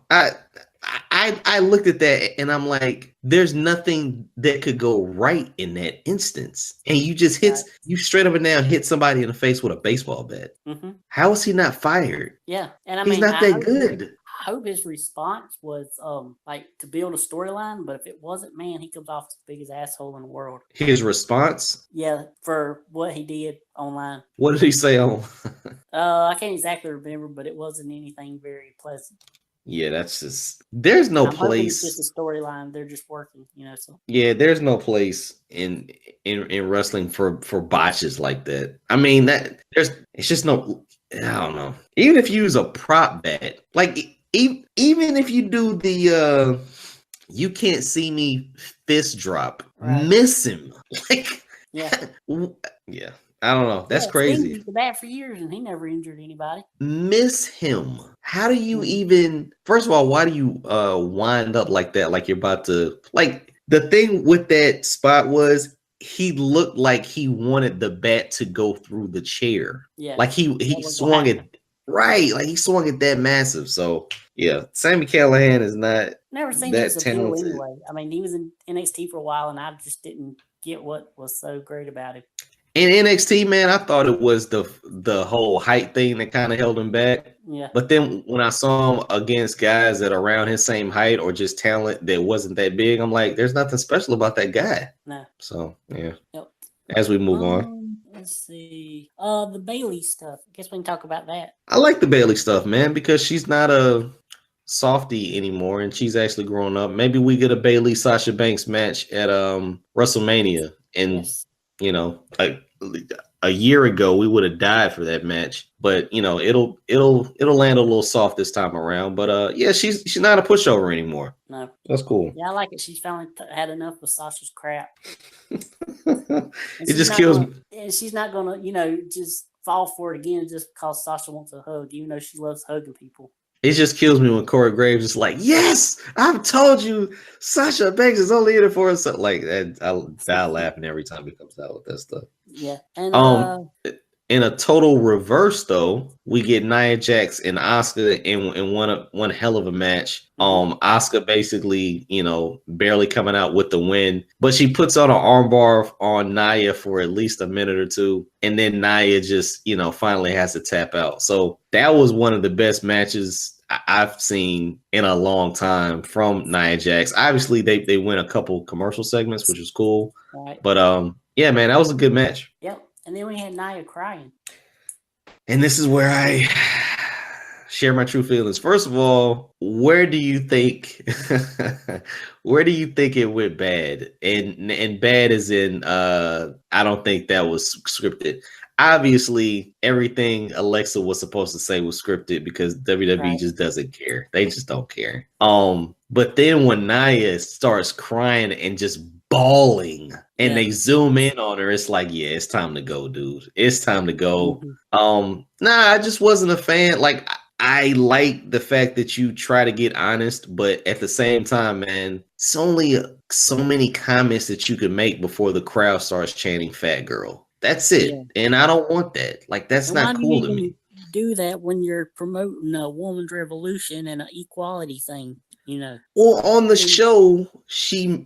I looked at that and I'm like, there's nothing that could go right in that instance. And you just you straight up and down hit somebody in the face with a baseball bat. Mm-hmm. How is he not fired? Yeah. And he's not that good. I hope his response was like to build a storyline, but if it wasn't, man, he comes off as the biggest asshole in the world. His response? Yeah, for what he did online. What did he say on? I can't exactly remember, but it wasn't anything very pleasant. Yeah, that's just there's no place. It's just a storyline. They're just working, you know. So yeah, there's no place in wrestling for botches like that. I mean, it's just no. I don't know. Even if you use a prop bat, like even if you do the you can't see me fist drop, miss him. Like yeah. I don't know. That's crazy. He's the bat for years and he never injured anybody. Miss him. How do you even? First of all, why do you wind up like that? Like you're about to. Like the thing with that spot was he looked like he wanted the bat to go through the chair. Yeah. Like he swung it right. Like he swung it that massive. So Yeah, Sami Callahan is not Never seen his that appeal talented. anyway. I mean, he was in NXT for a while, and I just didn't get what was so great about him. In NXT, man, I thought it was the whole height thing that kind of held him back. Yeah. But then when I saw him against guys that are around his same height or just talent that wasn't that big, I'm like, there's nothing special about that guy. No. So yeah. Yep. As we move on. Let's see. The Bailey stuff. I guess we can talk about that. I like the Bailey stuff, man, because she's not a softie anymore and she's actually grown up. Maybe we get a Bailey Sasha Banks match at WrestleMania. And Yes. you know, like a year ago we would have died for that match. But you know, it'll land a little soft this time around. But yeah, she's not a pushover anymore. No. That's cool. Yeah, I like it. She's finally had enough with Sasha's crap. It just kills me. And she's not gonna, just fall for it again just because Sasha wants a hug, even though she loves hugging people. It just kills me when Corey Graves is like, "Yes, I've told you, Sasha Banks is only in it for us." Like that, I'll die laughing every time he comes out with that stuff. Yeah, and in a total reverse, though, we get Nia Jax and Asuka in one hell of a match. Asuka basically, barely coming out with the win, but she puts on an armbar on Nia for at least a minute or two, and then Nia just, finally has to tap out. So that was one of the best matches I've seen in a long time from Nia Jax. Obviously, they win a couple commercial segments, which was cool. Right. But yeah, man, that was a good match. Yep. And then we had Nia crying. And this is where I share my true feelings. First of all, where do you think it went bad? And bad as in I don't think that was scripted. Obviously, everything Alexa was supposed to say was scripted because WWE just doesn't care. They just don't care. But then when Nia starts crying and just bawling and they zoom in on her, it's like, yeah, it's time to go, dude. It's time to go. I just wasn't a fan. Like, I like the fact that you try to get honest, but at the same time, man, it's only so many comments that you can make before the crowd starts chanting "fat girl." That's it. Yeah. And I don't want that. Like, that's not cool to me. Do that when you're promoting a woman's revolution and an equality thing. Well, on the show, she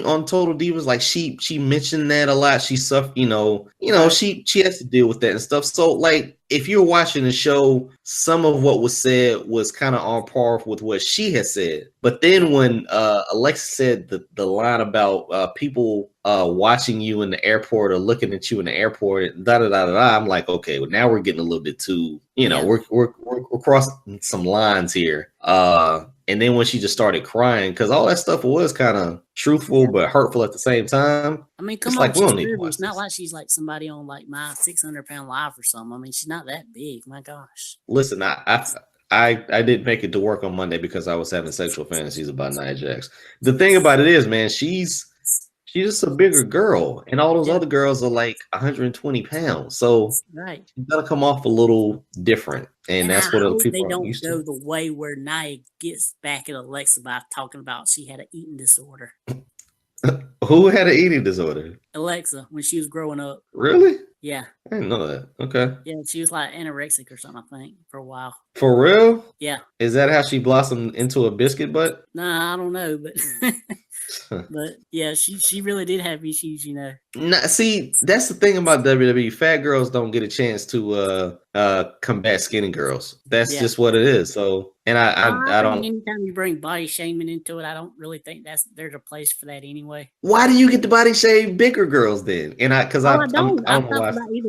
on Total Divas, like she mentioned that a lot. She suffered, she has to deal with that and stuff. So, like, if you're watching the show, some of what was said was kind of on par with what she had said. But then when Alexa said the line about people watching you in the airport or looking at you in the airport, I'm like, okay, well, now we're getting a little bit too, we're crossing some lines here. And then when she just started crying, because all that stuff was kind of truthful but hurtful at the same time. I mean, come on, it's not like she's like somebody on like my 600-pound life or something. I mean, she's not that big. My gosh. Listen, I didn't make it to work on Monday because I was having sexual fantasies about Nia Jax. The thing about it is, man, she's just a bigger girl, and all those other girls are like 120 pounds. So she's gonna come off a little different, and that's what other people are used to. They don't go the way where Nia gets back at Alexa by talking about she had an eating disorder. Who had an eating disorder? Alexa, when she was growing up. Really? Yeah. I didn't know that. Okay. Yeah, she was like anorexic or something, I think, for a while. For real? Yeah. Is that how she blossomed into a biscuit butt? Nah, I don't know, but but yeah, she really did have issues, See, that's the thing about WWE. Fat girls don't get a chance to combat skinny girls. That's just what it is. So, and I don't. Anytime you bring body shaming into it, I don't really think there's a place for that anyway. Why do you get to body shame bigger girls then? And I don't know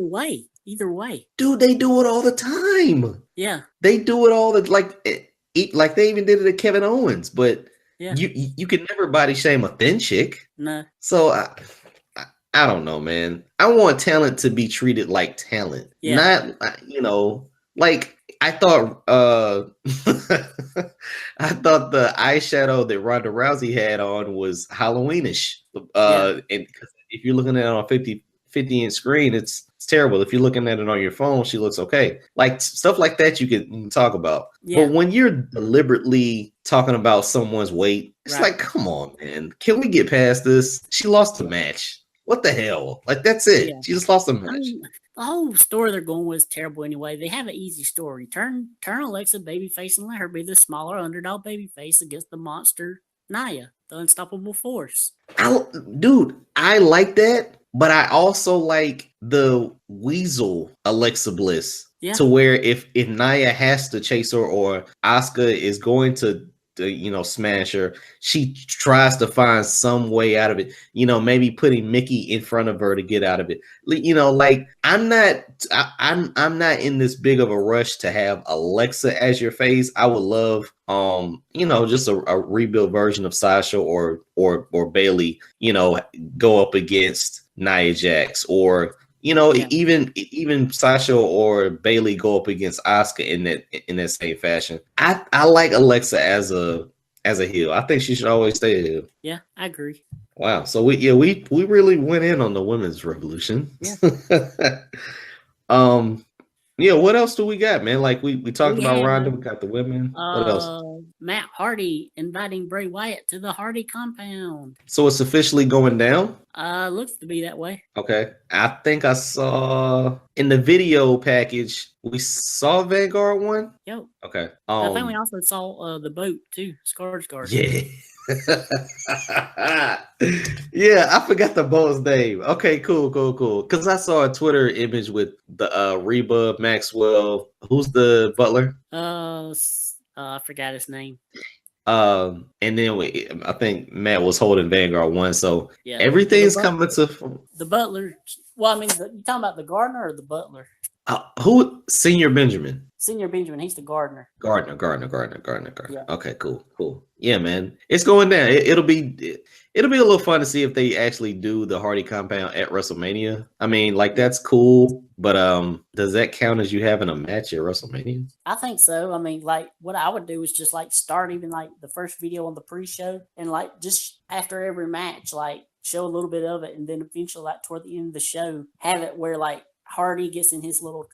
why. Either way, dude, they do it all the time. Yeah, they do it all the like they even did it at Kevin Owens, but. Yeah. You can never body shame a thin chick. No. So I don't know, man. I want talent to be treated like talent. Yeah. Not, like I thought I thought the eyeshadow that Ronda Rousey had on was Halloweenish. And if you're looking at it on a 50-inch screen, it's terrible. If you're looking at it on your phone, she looks okay. Like stuff like that you can talk about. Yeah. But when you're deliberately talking about someone's weight, it's like, come on, man. Can we get past this? She lost the match. What the hell? Like, that's it. Yeah. She just lost the match. The whole story they're going with is terrible anyway. They have an easy story. Turn Alexa babyface and let her be the smaller underdog babyface against the monster Nia, the unstoppable force. Dude, I like that, but I also like the weasel Alexa Bliss. Yeah. To where if Nia has to chase her or Asuka is going to smash her, she tries to find some way out of it. Maybe putting Mickey in front of her to get out of it. Like I'm not in this big of a rush to have Alexa as your face. I would love just a rebuild version of Sasha or Bailey, go up against Nia Jax, or even Sasha or Bailey go up against Asuka in that same fashion. I like Alexa as a heel. I think she should always stay a heel. Yeah, I agree. Wow. So we really went in on the women's revolution. Yeah. What else do we got, man? Like we talked about Rhonda, we got the women. What else? Matt Hardy inviting Bray Wyatt to the Hardy compound. So it's officially going down? Looks to be that way. Okay. I think I saw in the video package we saw Vanguard one. Yep. Okay. I think we also saw the boat too, Skarsgård. Yeah. Yeah, I forgot the boat's name. Okay, cool. Because I saw a Twitter image with the Reba Maxwell. Who's the butler? I forgot his name. And then I think Matt was holding Vanguard one, so yeah, everything's coming to the butler. Well, I mean, you talking about the gardener or the butler? Who? Senior Benjamin. Senior Benjamin. He's the gardener. Gardner. Yeah. Okay, cool. Yeah, man, it's going down. It'll be a little fun to see if they actually do the Hardy compound at WrestleMania. I mean, like that's cool, but does that count as you having a match at WrestleMania? I think so. I mean, like what I would do is just like start even like the first video on the pre-show and like just after every match, like show a little bit of it, and then eventually like toward the end of the show, have it where like Hardy gets in his little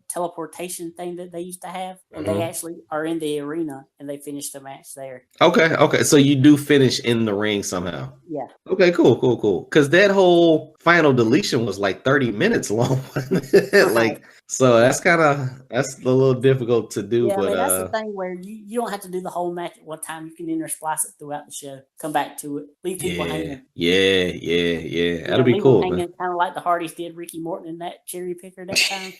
teleportation thing that they used to have, and they actually are in the arena and they finish the match there. Okay. So you do finish in the ring somehow. Yeah. Okay, cool. Because that whole final deletion was like 30 minutes long. Like, so that's a little difficult to do. Yeah, but I mean, that's the thing where you don't have to do the whole match at one time. You can intersplice it throughout the show. Come back to it. Leave people hanging. Yeah. That'll be cool. Kind of like the Hardys did Ricky Morton in that cherry picker that time.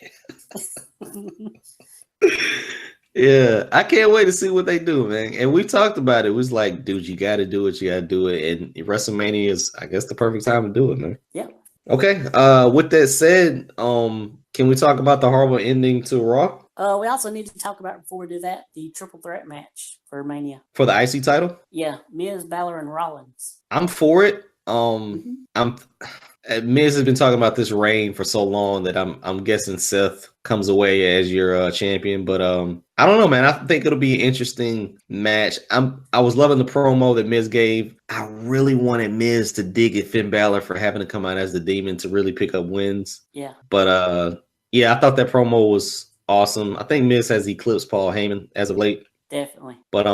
Yeah, I can't wait to see what they do, man. And we talked about it. It was like, dude, you got to do it. And WrestleMania is, I guess, the perfect time to do it, man. Yeah. Okay. With that said, can we talk about the horrible ending to Raw? We also need to talk about, before we do that, the triple threat match for Mania. For the IC title? Yeah, Miz, Balor, and Rollins. I'm for it. Miz has been talking about this reign for so long that I'm guessing Seth comes away as your champion. But I don't know, man. I think it'll be an interesting match. I was loving the promo that Miz gave. I really wanted Miz to dig at Finn Balor for having to come out as the Demon to really pick up wins. Yeah. But yeah, I thought that promo was awesome. I think Miz has eclipsed Paul Heyman as of late. Definitely. But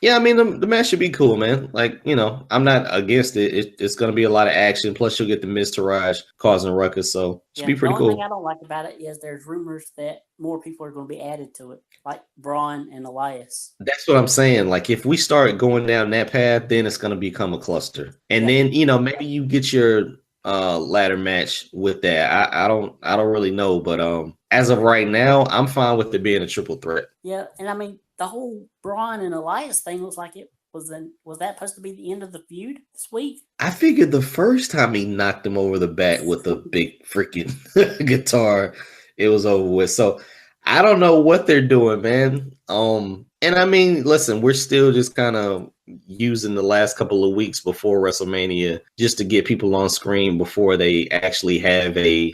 yeah, I mean the match should be cool, man. Like, I'm not against it. It's gonna be a lot of action. Plus, you'll get the Miz Taraj causing a ruckus, so it should be pretty cool. The only thing I don't like about it is there's rumors that more people are going to be added to it, like Braun and Elias. That's what I'm saying. Like, if we start going down that path, then it's gonna become a cluster. And then maybe you get your ladder match with that. I don't really know, but as of right now, I'm fine with it being a triple threat. Yeah, and I mean, the whole Braun and Elias thing looks like it was that supposed to be the end of the feud this week? I figured the first time he knocked him over the back with a big freaking guitar, it was over with. So I don't know what they're doing, man. And I mean, listen, we're still just kind of using the last couple of weeks before WrestleMania just to get people on screen before they actually have a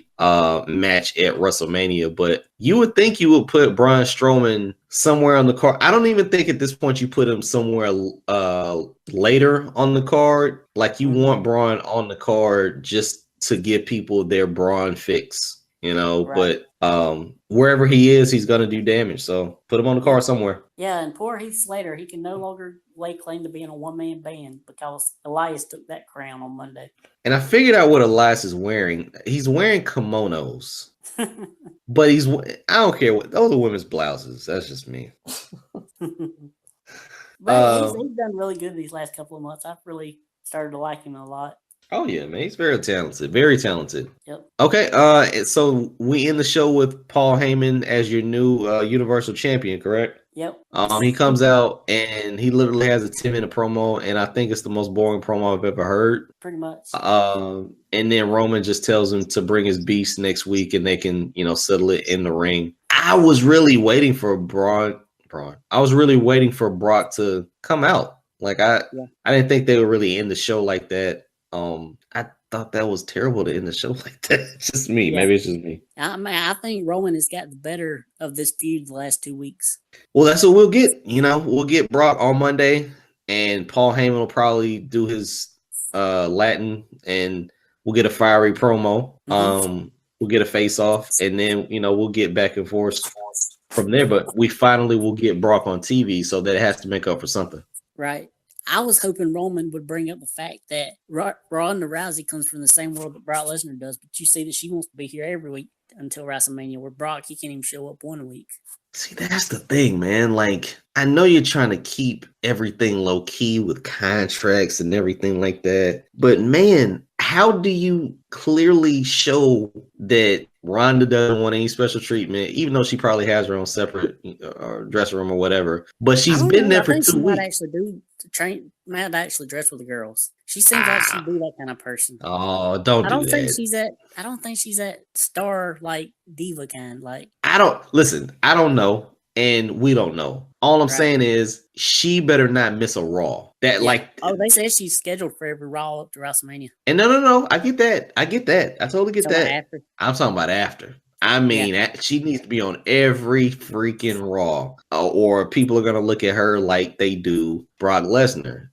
match at WrestleMania. But you would think you would put Braun Strowman somewhere on the card. I don't even think at this point you put him somewhere later on the card. Like, you want Braun on the card just to give people their Braun fix. Right. but wherever he is, he's gonna do damage. So put him on the card somewhere. Yeah, and poor Heath Slater, he can no longer lay claim to being a one-man band because Elias took that crown on Monday. And I figured out what Elias is wearing. He's wearing kimonos. But I don't care what those are women's blouses. That's just me. But he's done really good these last couple of months. I've really started to like him a lot. Oh yeah, man, he's very talented. Very talented. Yep. Okay, so we end the show with Paul Heyman as your new Universal Champion, correct? Yep. He comes out and he literally has a 10-minute promo, and I think it's the most boring promo I've ever heard. Pretty much. And then Roman just tells him to bring his beast next week, and they can, settle it in the ring. I was really waiting for Braun. I was really waiting for Brock to come out. Like I didn't think they would really end the show like that. I thought that was terrible to end the show like that. It's just me. Maybe it's just me. I think Roman has got the better of this feud the last 2 weeks. Well, that's what we'll get. We'll get Brock on Monday, and Paul Heyman will probably do his Latin, and we'll get a fiery promo. We'll get a face off, and then we'll get back and forth from there. But we finally will get Brock on TV, so that it has to make up for something. Right. I was hoping Roman would bring up the fact that Rhonda Rousey comes from the same world that Brock Lesnar does, but you see that she wants to be here every week until WrestleMania, where Brock, he can't even show up 1 week. See, that's the thing, man. Like, I know you're trying to keep everything low key with contracts and everything like that, but man, how do you clearly show that Rhonda doesn't want any special treatment, even though she probably has her own separate dressing room or whatever? But she's been there for 2 weeks. Might actually dress with the girls. She seems like she'd be that kind of person. Oh, don't do that. I don't think she's that star like diva kind. Like I don't know, and we don't know. All I'm saying is she better not miss a Raw. They said she's scheduled for every Raw up to WrestleMania. And no, I get that. I totally get that. I'm talking about after. I mean, she needs to be on every freaking Raw, or people are gonna look at her like they do Brock Lesnar.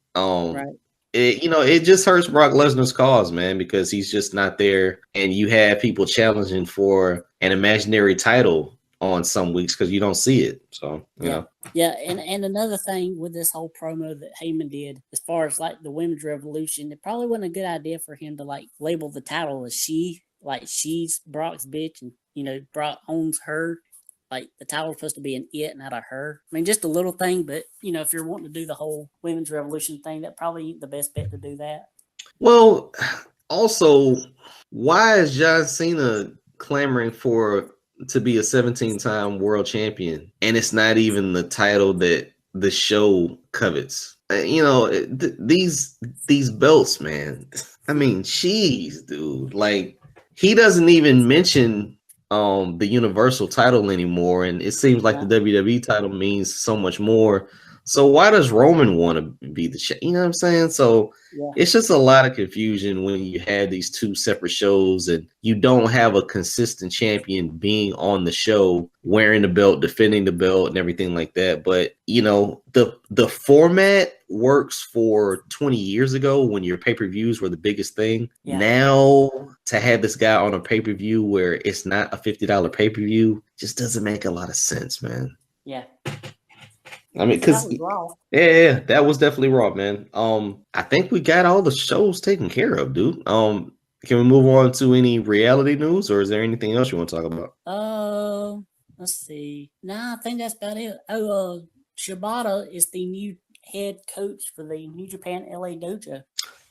It just hurts Brock Lesnar's cause, man, because he's just not there, and you have people challenging for an imaginary title on some weeks because you don't see it. So you know. Yeah, and another thing with this whole promo that Heyman did, as far as like the women's revolution, it probably wasn't a good idea for him to like label the title as she, like she's Brock's bitch, and Brock owns her. Like the title's supposed to be an it, not a her. I mean, just a little thing, but if you're wanting to do the whole women's revolution thing, that probably ain't the best bet to do that. Well, also, why is John Cena clamoring to be a 17-time world champion, and it's not even the title that the show covets? These belts, man. I mean, jeez, dude. Like, he doesn't even mention the Universal title anymore, and it seems like the WWE title means so much more. So why does Roman want to be the you know what I'm saying? So it's just a lot of confusion when you have these two separate shows and you don't have a consistent champion being on the show, wearing the belt, defending the belt, and everything like that. But the format works for 20 years ago when your pay-per-views were the biggest thing. Now to have this guy on a pay-per-view where it's not a $50 pay-per-view just doesn't make a lot of sense, man. Yeah. I mean, because that was definitely raw, man. I think we got all the shows taken care of, dude. Can we move on to any reality news, or is there anything else you want to talk about? Let's see. Nah, I think that's about it. Shibata is the new head coach for the New Japan LA dojo.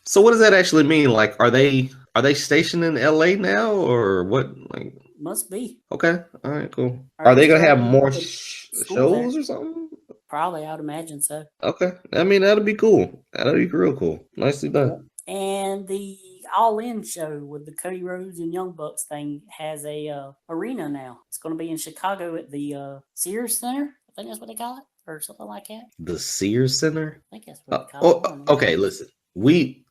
So what does that actually mean? Like, are they stationed in LA now, or what? Like, must be. Okay, all right, cool. Are they gonna have more shows or something? Probably, I would imagine so. Okay, I mean that'll be cool. That'll be real cool. Nicely done. And the All In show with the Cody Rhodes and Young Bucks thing has a arena now. It's going to be in Chicago at the Sears Center. I think that's what they call it, or something like that. The Sears Center. I think that's what they call it. Okay, listen.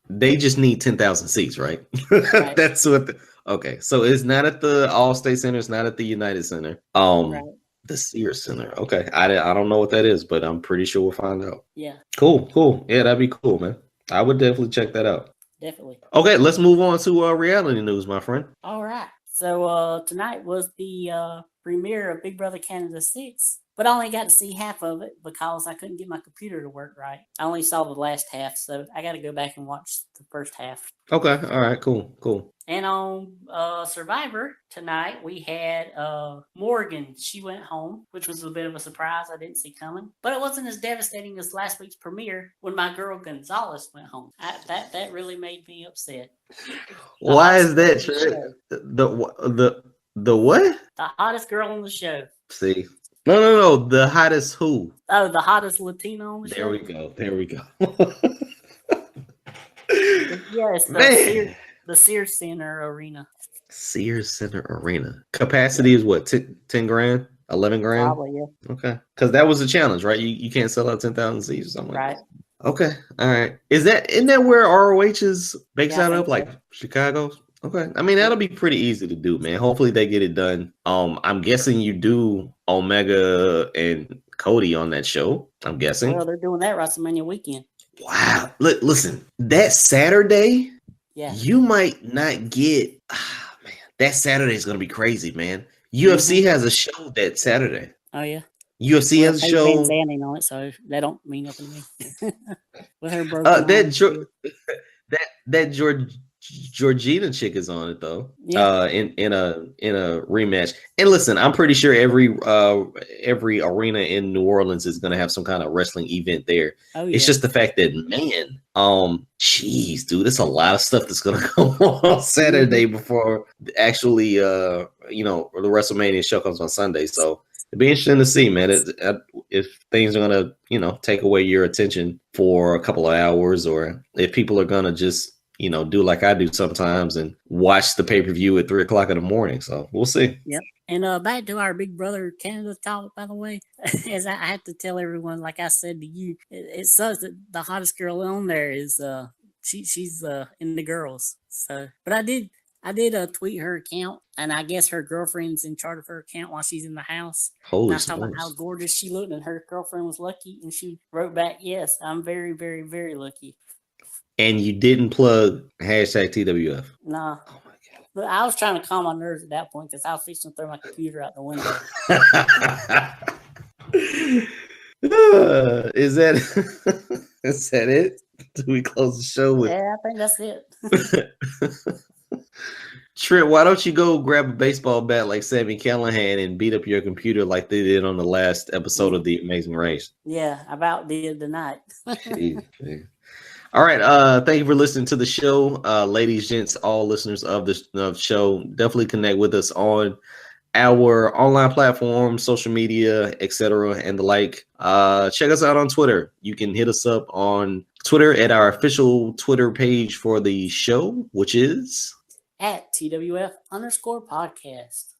They just need 10,000 seats, right? Right. That's what. Okay, so it's not at the Allstate Center. It's not at the United Center. Right. The Sears Center. Okay. I don't know what that is, but I'm pretty sure we'll find out. Yeah. Cool. Yeah, that'd be cool, man. I would definitely check that out. Definitely. Okay, let's move on to reality news, my friend. All right. So tonight was the premiere of Big Brother Canada 6, but I only got to see half of it because I couldn't get my computer to work right. I only saw the last half, so I got to go back and watch the first half. Okay, all right, cool. And on Survivor tonight, we had Morgan. She went home, which was a bit of a surprise I didn't see coming. But it wasn't as devastating as last week's premiere when my girl Gonzalez went home. That really made me upset. Why is that, Trent? The what? The hottest girl on the show. See. No. The hottest who? Oh, the hottest Latina on the show. There we go. Yes, the Sears Center Arena. Sears Center Arena. Capacity is what? 10 grand? 11 grand? Probably, yeah. Okay. Because that was a challenge, right? You can't sell out 10,000 seats or something right. like that. Okay. All right. Isn't that where ROH is based out of? Like Chicago? Okay. I mean, that'll be pretty easy to do, man. Hopefully they get it done. I'm guessing you do Omega and Cody on that show. I'm guessing. Well, they're doing that WrestleMania weekend. Wow. Listen, that Saturday, you might not get. Man, that Saturday is going to be crazy, man. UFC has a show that Saturday. Oh, yeah. UFC has a show. On it, so that don't mean nothing to me. With her broken that Georgina chick is on it though. Yeah. In a rematch. And listen, I'm pretty sure every arena in New Orleans is gonna have some kind of wrestling event there. Oh, yeah. It's just the fact that, man, jeez, dude, there's a lot of stuff that's gonna go on Saturday before actually the WrestleMania show comes on Sunday. So it'd be interesting to see, man, if things are gonna take away your attention for a couple of hours, or if people are gonna just do like I do sometimes and watch the pay-per-view at 3:00 in the morning. So we'll see. Yep. And back to our Big Brother Canada talk, by the way, as I have to tell everyone, like I said to you, it sucks that the hottest girl on there is she's in the girls. So, but I did tweet her account, and I guess her girlfriend's in charge of her account while she's in the house. Holy I was talking about how gorgeous she looked, and her girlfriend was lucky, and she wrote back, "Yes, I'm very, very, very lucky." And you didn't plug #TWF? Nah. Oh my God. But I was trying to calm my nerves at that point because I was fixing to throw my computer out the window. Is that it? Do we close the show with? Yeah, I think that's it. Trent, why don't you go grab a baseball bat like Sami Callahan and beat up your computer like they did on the last episode of The Amazing Race? Yeah, about the night. Jeez. All right. Thank you for listening to the show. Ladies, gents, all listeners of the show, definitely connect with us on our online platform, social media, etc., and the like. Check us out on Twitter. You can hit us up on Twitter at our official Twitter page for the show, which is at TWF_podcast.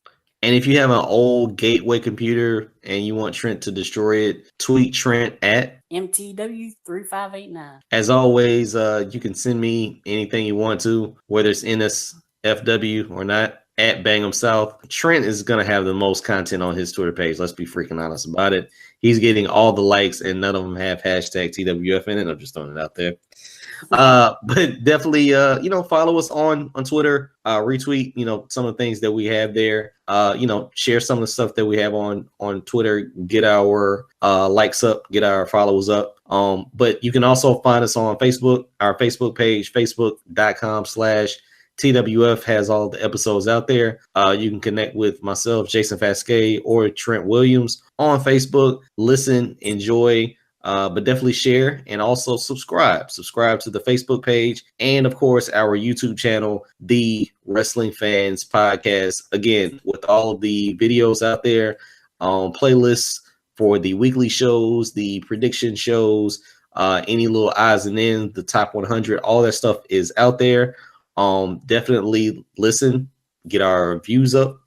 And if you have an old Gateway computer and you want Trent to destroy it, tweet Trent at MTW3589. As always, you can send me anything you want to, whether it's NSFW or not, at BangEm South. Trent is going to have the most content on his Twitter page. Let's be freaking honest about it. He's getting all the likes and none of them have #TWF in it. I'm just throwing it out there. But definitely, follow us on Twitter, retweet, some of the things that we have there, share some of the stuff that we have on Twitter, get our likes up, get our followers up. But you can also find us on Facebook, our Facebook page, facebook.com/TWF has all the episodes out there. You can connect with myself, Jason Fastkade, or Trent Williams on Facebook, listen, enjoy, but definitely share and also subscribe to the Facebook page and of course our YouTube channel, The Wrestling Fans Podcast, again with all of the videos out there, playlists for the weekly shows, the prediction shows, any little odds and ends, the top 100, all that stuff is out there. Definitely listen, get our views up,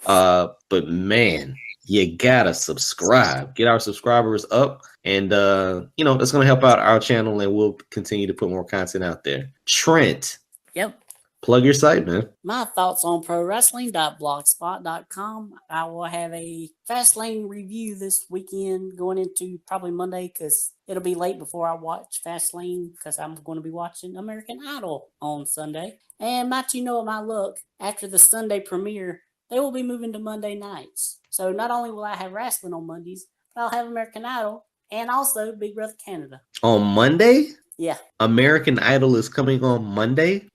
but man, you gotta subscribe, get our subscribers up, and that's gonna help out our channel, and we'll continue to put more content out there. Trent, yep, Plug your site, man. My thoughts on pro wrestling.blogspot.com. I will have a Fastlane review this weekend going into probably Monday because it'll be late before I watch Fastlane because I'm going to be watching American Idol on Sunday. And might you know my luck, after the Sunday premiere, they will be moving to Monday nights. So not only will I have wrestling on Mondays, but I'll have American Idol and also Big Brother Canada. On Monday? Yeah. American Idol is coming on Monday?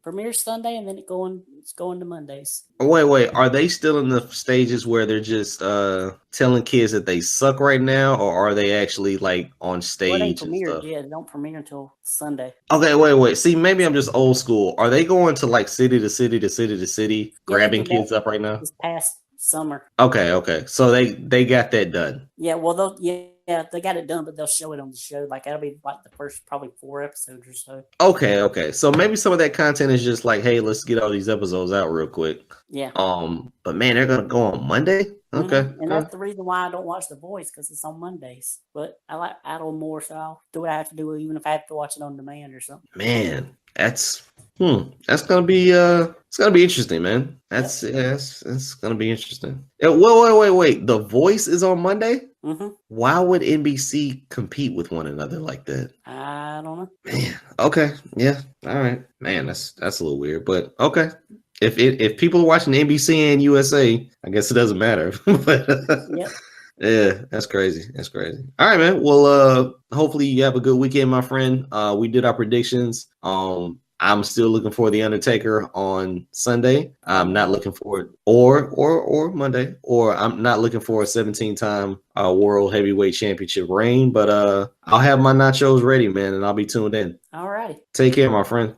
Premiere Sunday and then it's going to Mondays. Wait. Are they still in the stages where they're just telling kids that they suck right now, or are they actually like on stage and stuff? Yeah, they don't premiere until Sunday. Okay, wait. See, maybe I'm just old school. Are they going to like city to city to city to city, grabbing kids up right now? This past summer. Okay. So they got that done. Yeah, well, they got it done, but they'll show it on the show. Like that'll be like the first probably 4 episodes or so. Okay. So maybe some of that content is just like, hey, let's get all these episodes out real quick. Yeah. But man, they're gonna go on Monday. Okay. And that's the reason why I don't watch The Voice because it's on Mondays. But I like Idol more, so I'll do what I have to do, even if I have to watch it on demand or something. Man, that's gonna be it's gonna be interesting, man. It's gonna be interesting. Wait. The Voice is on Monday? Why would NBC compete with one another like that? I don't know. Man, okay, yeah, all right, man. That's a little weird, but okay. If people are watching NBC and USA, I guess it doesn't matter. But yeah, that's crazy. All right, man. Well, hopefully you have a good weekend, my friend. We did our predictions. I'm still looking for the Undertaker on Sunday. I'm not looking for it or Monday, or I'm not looking for a 17-time World Heavyweight Championship reign. But I'll have my nachos ready, man, and I'll be tuned in. All righty. Take care, my friend.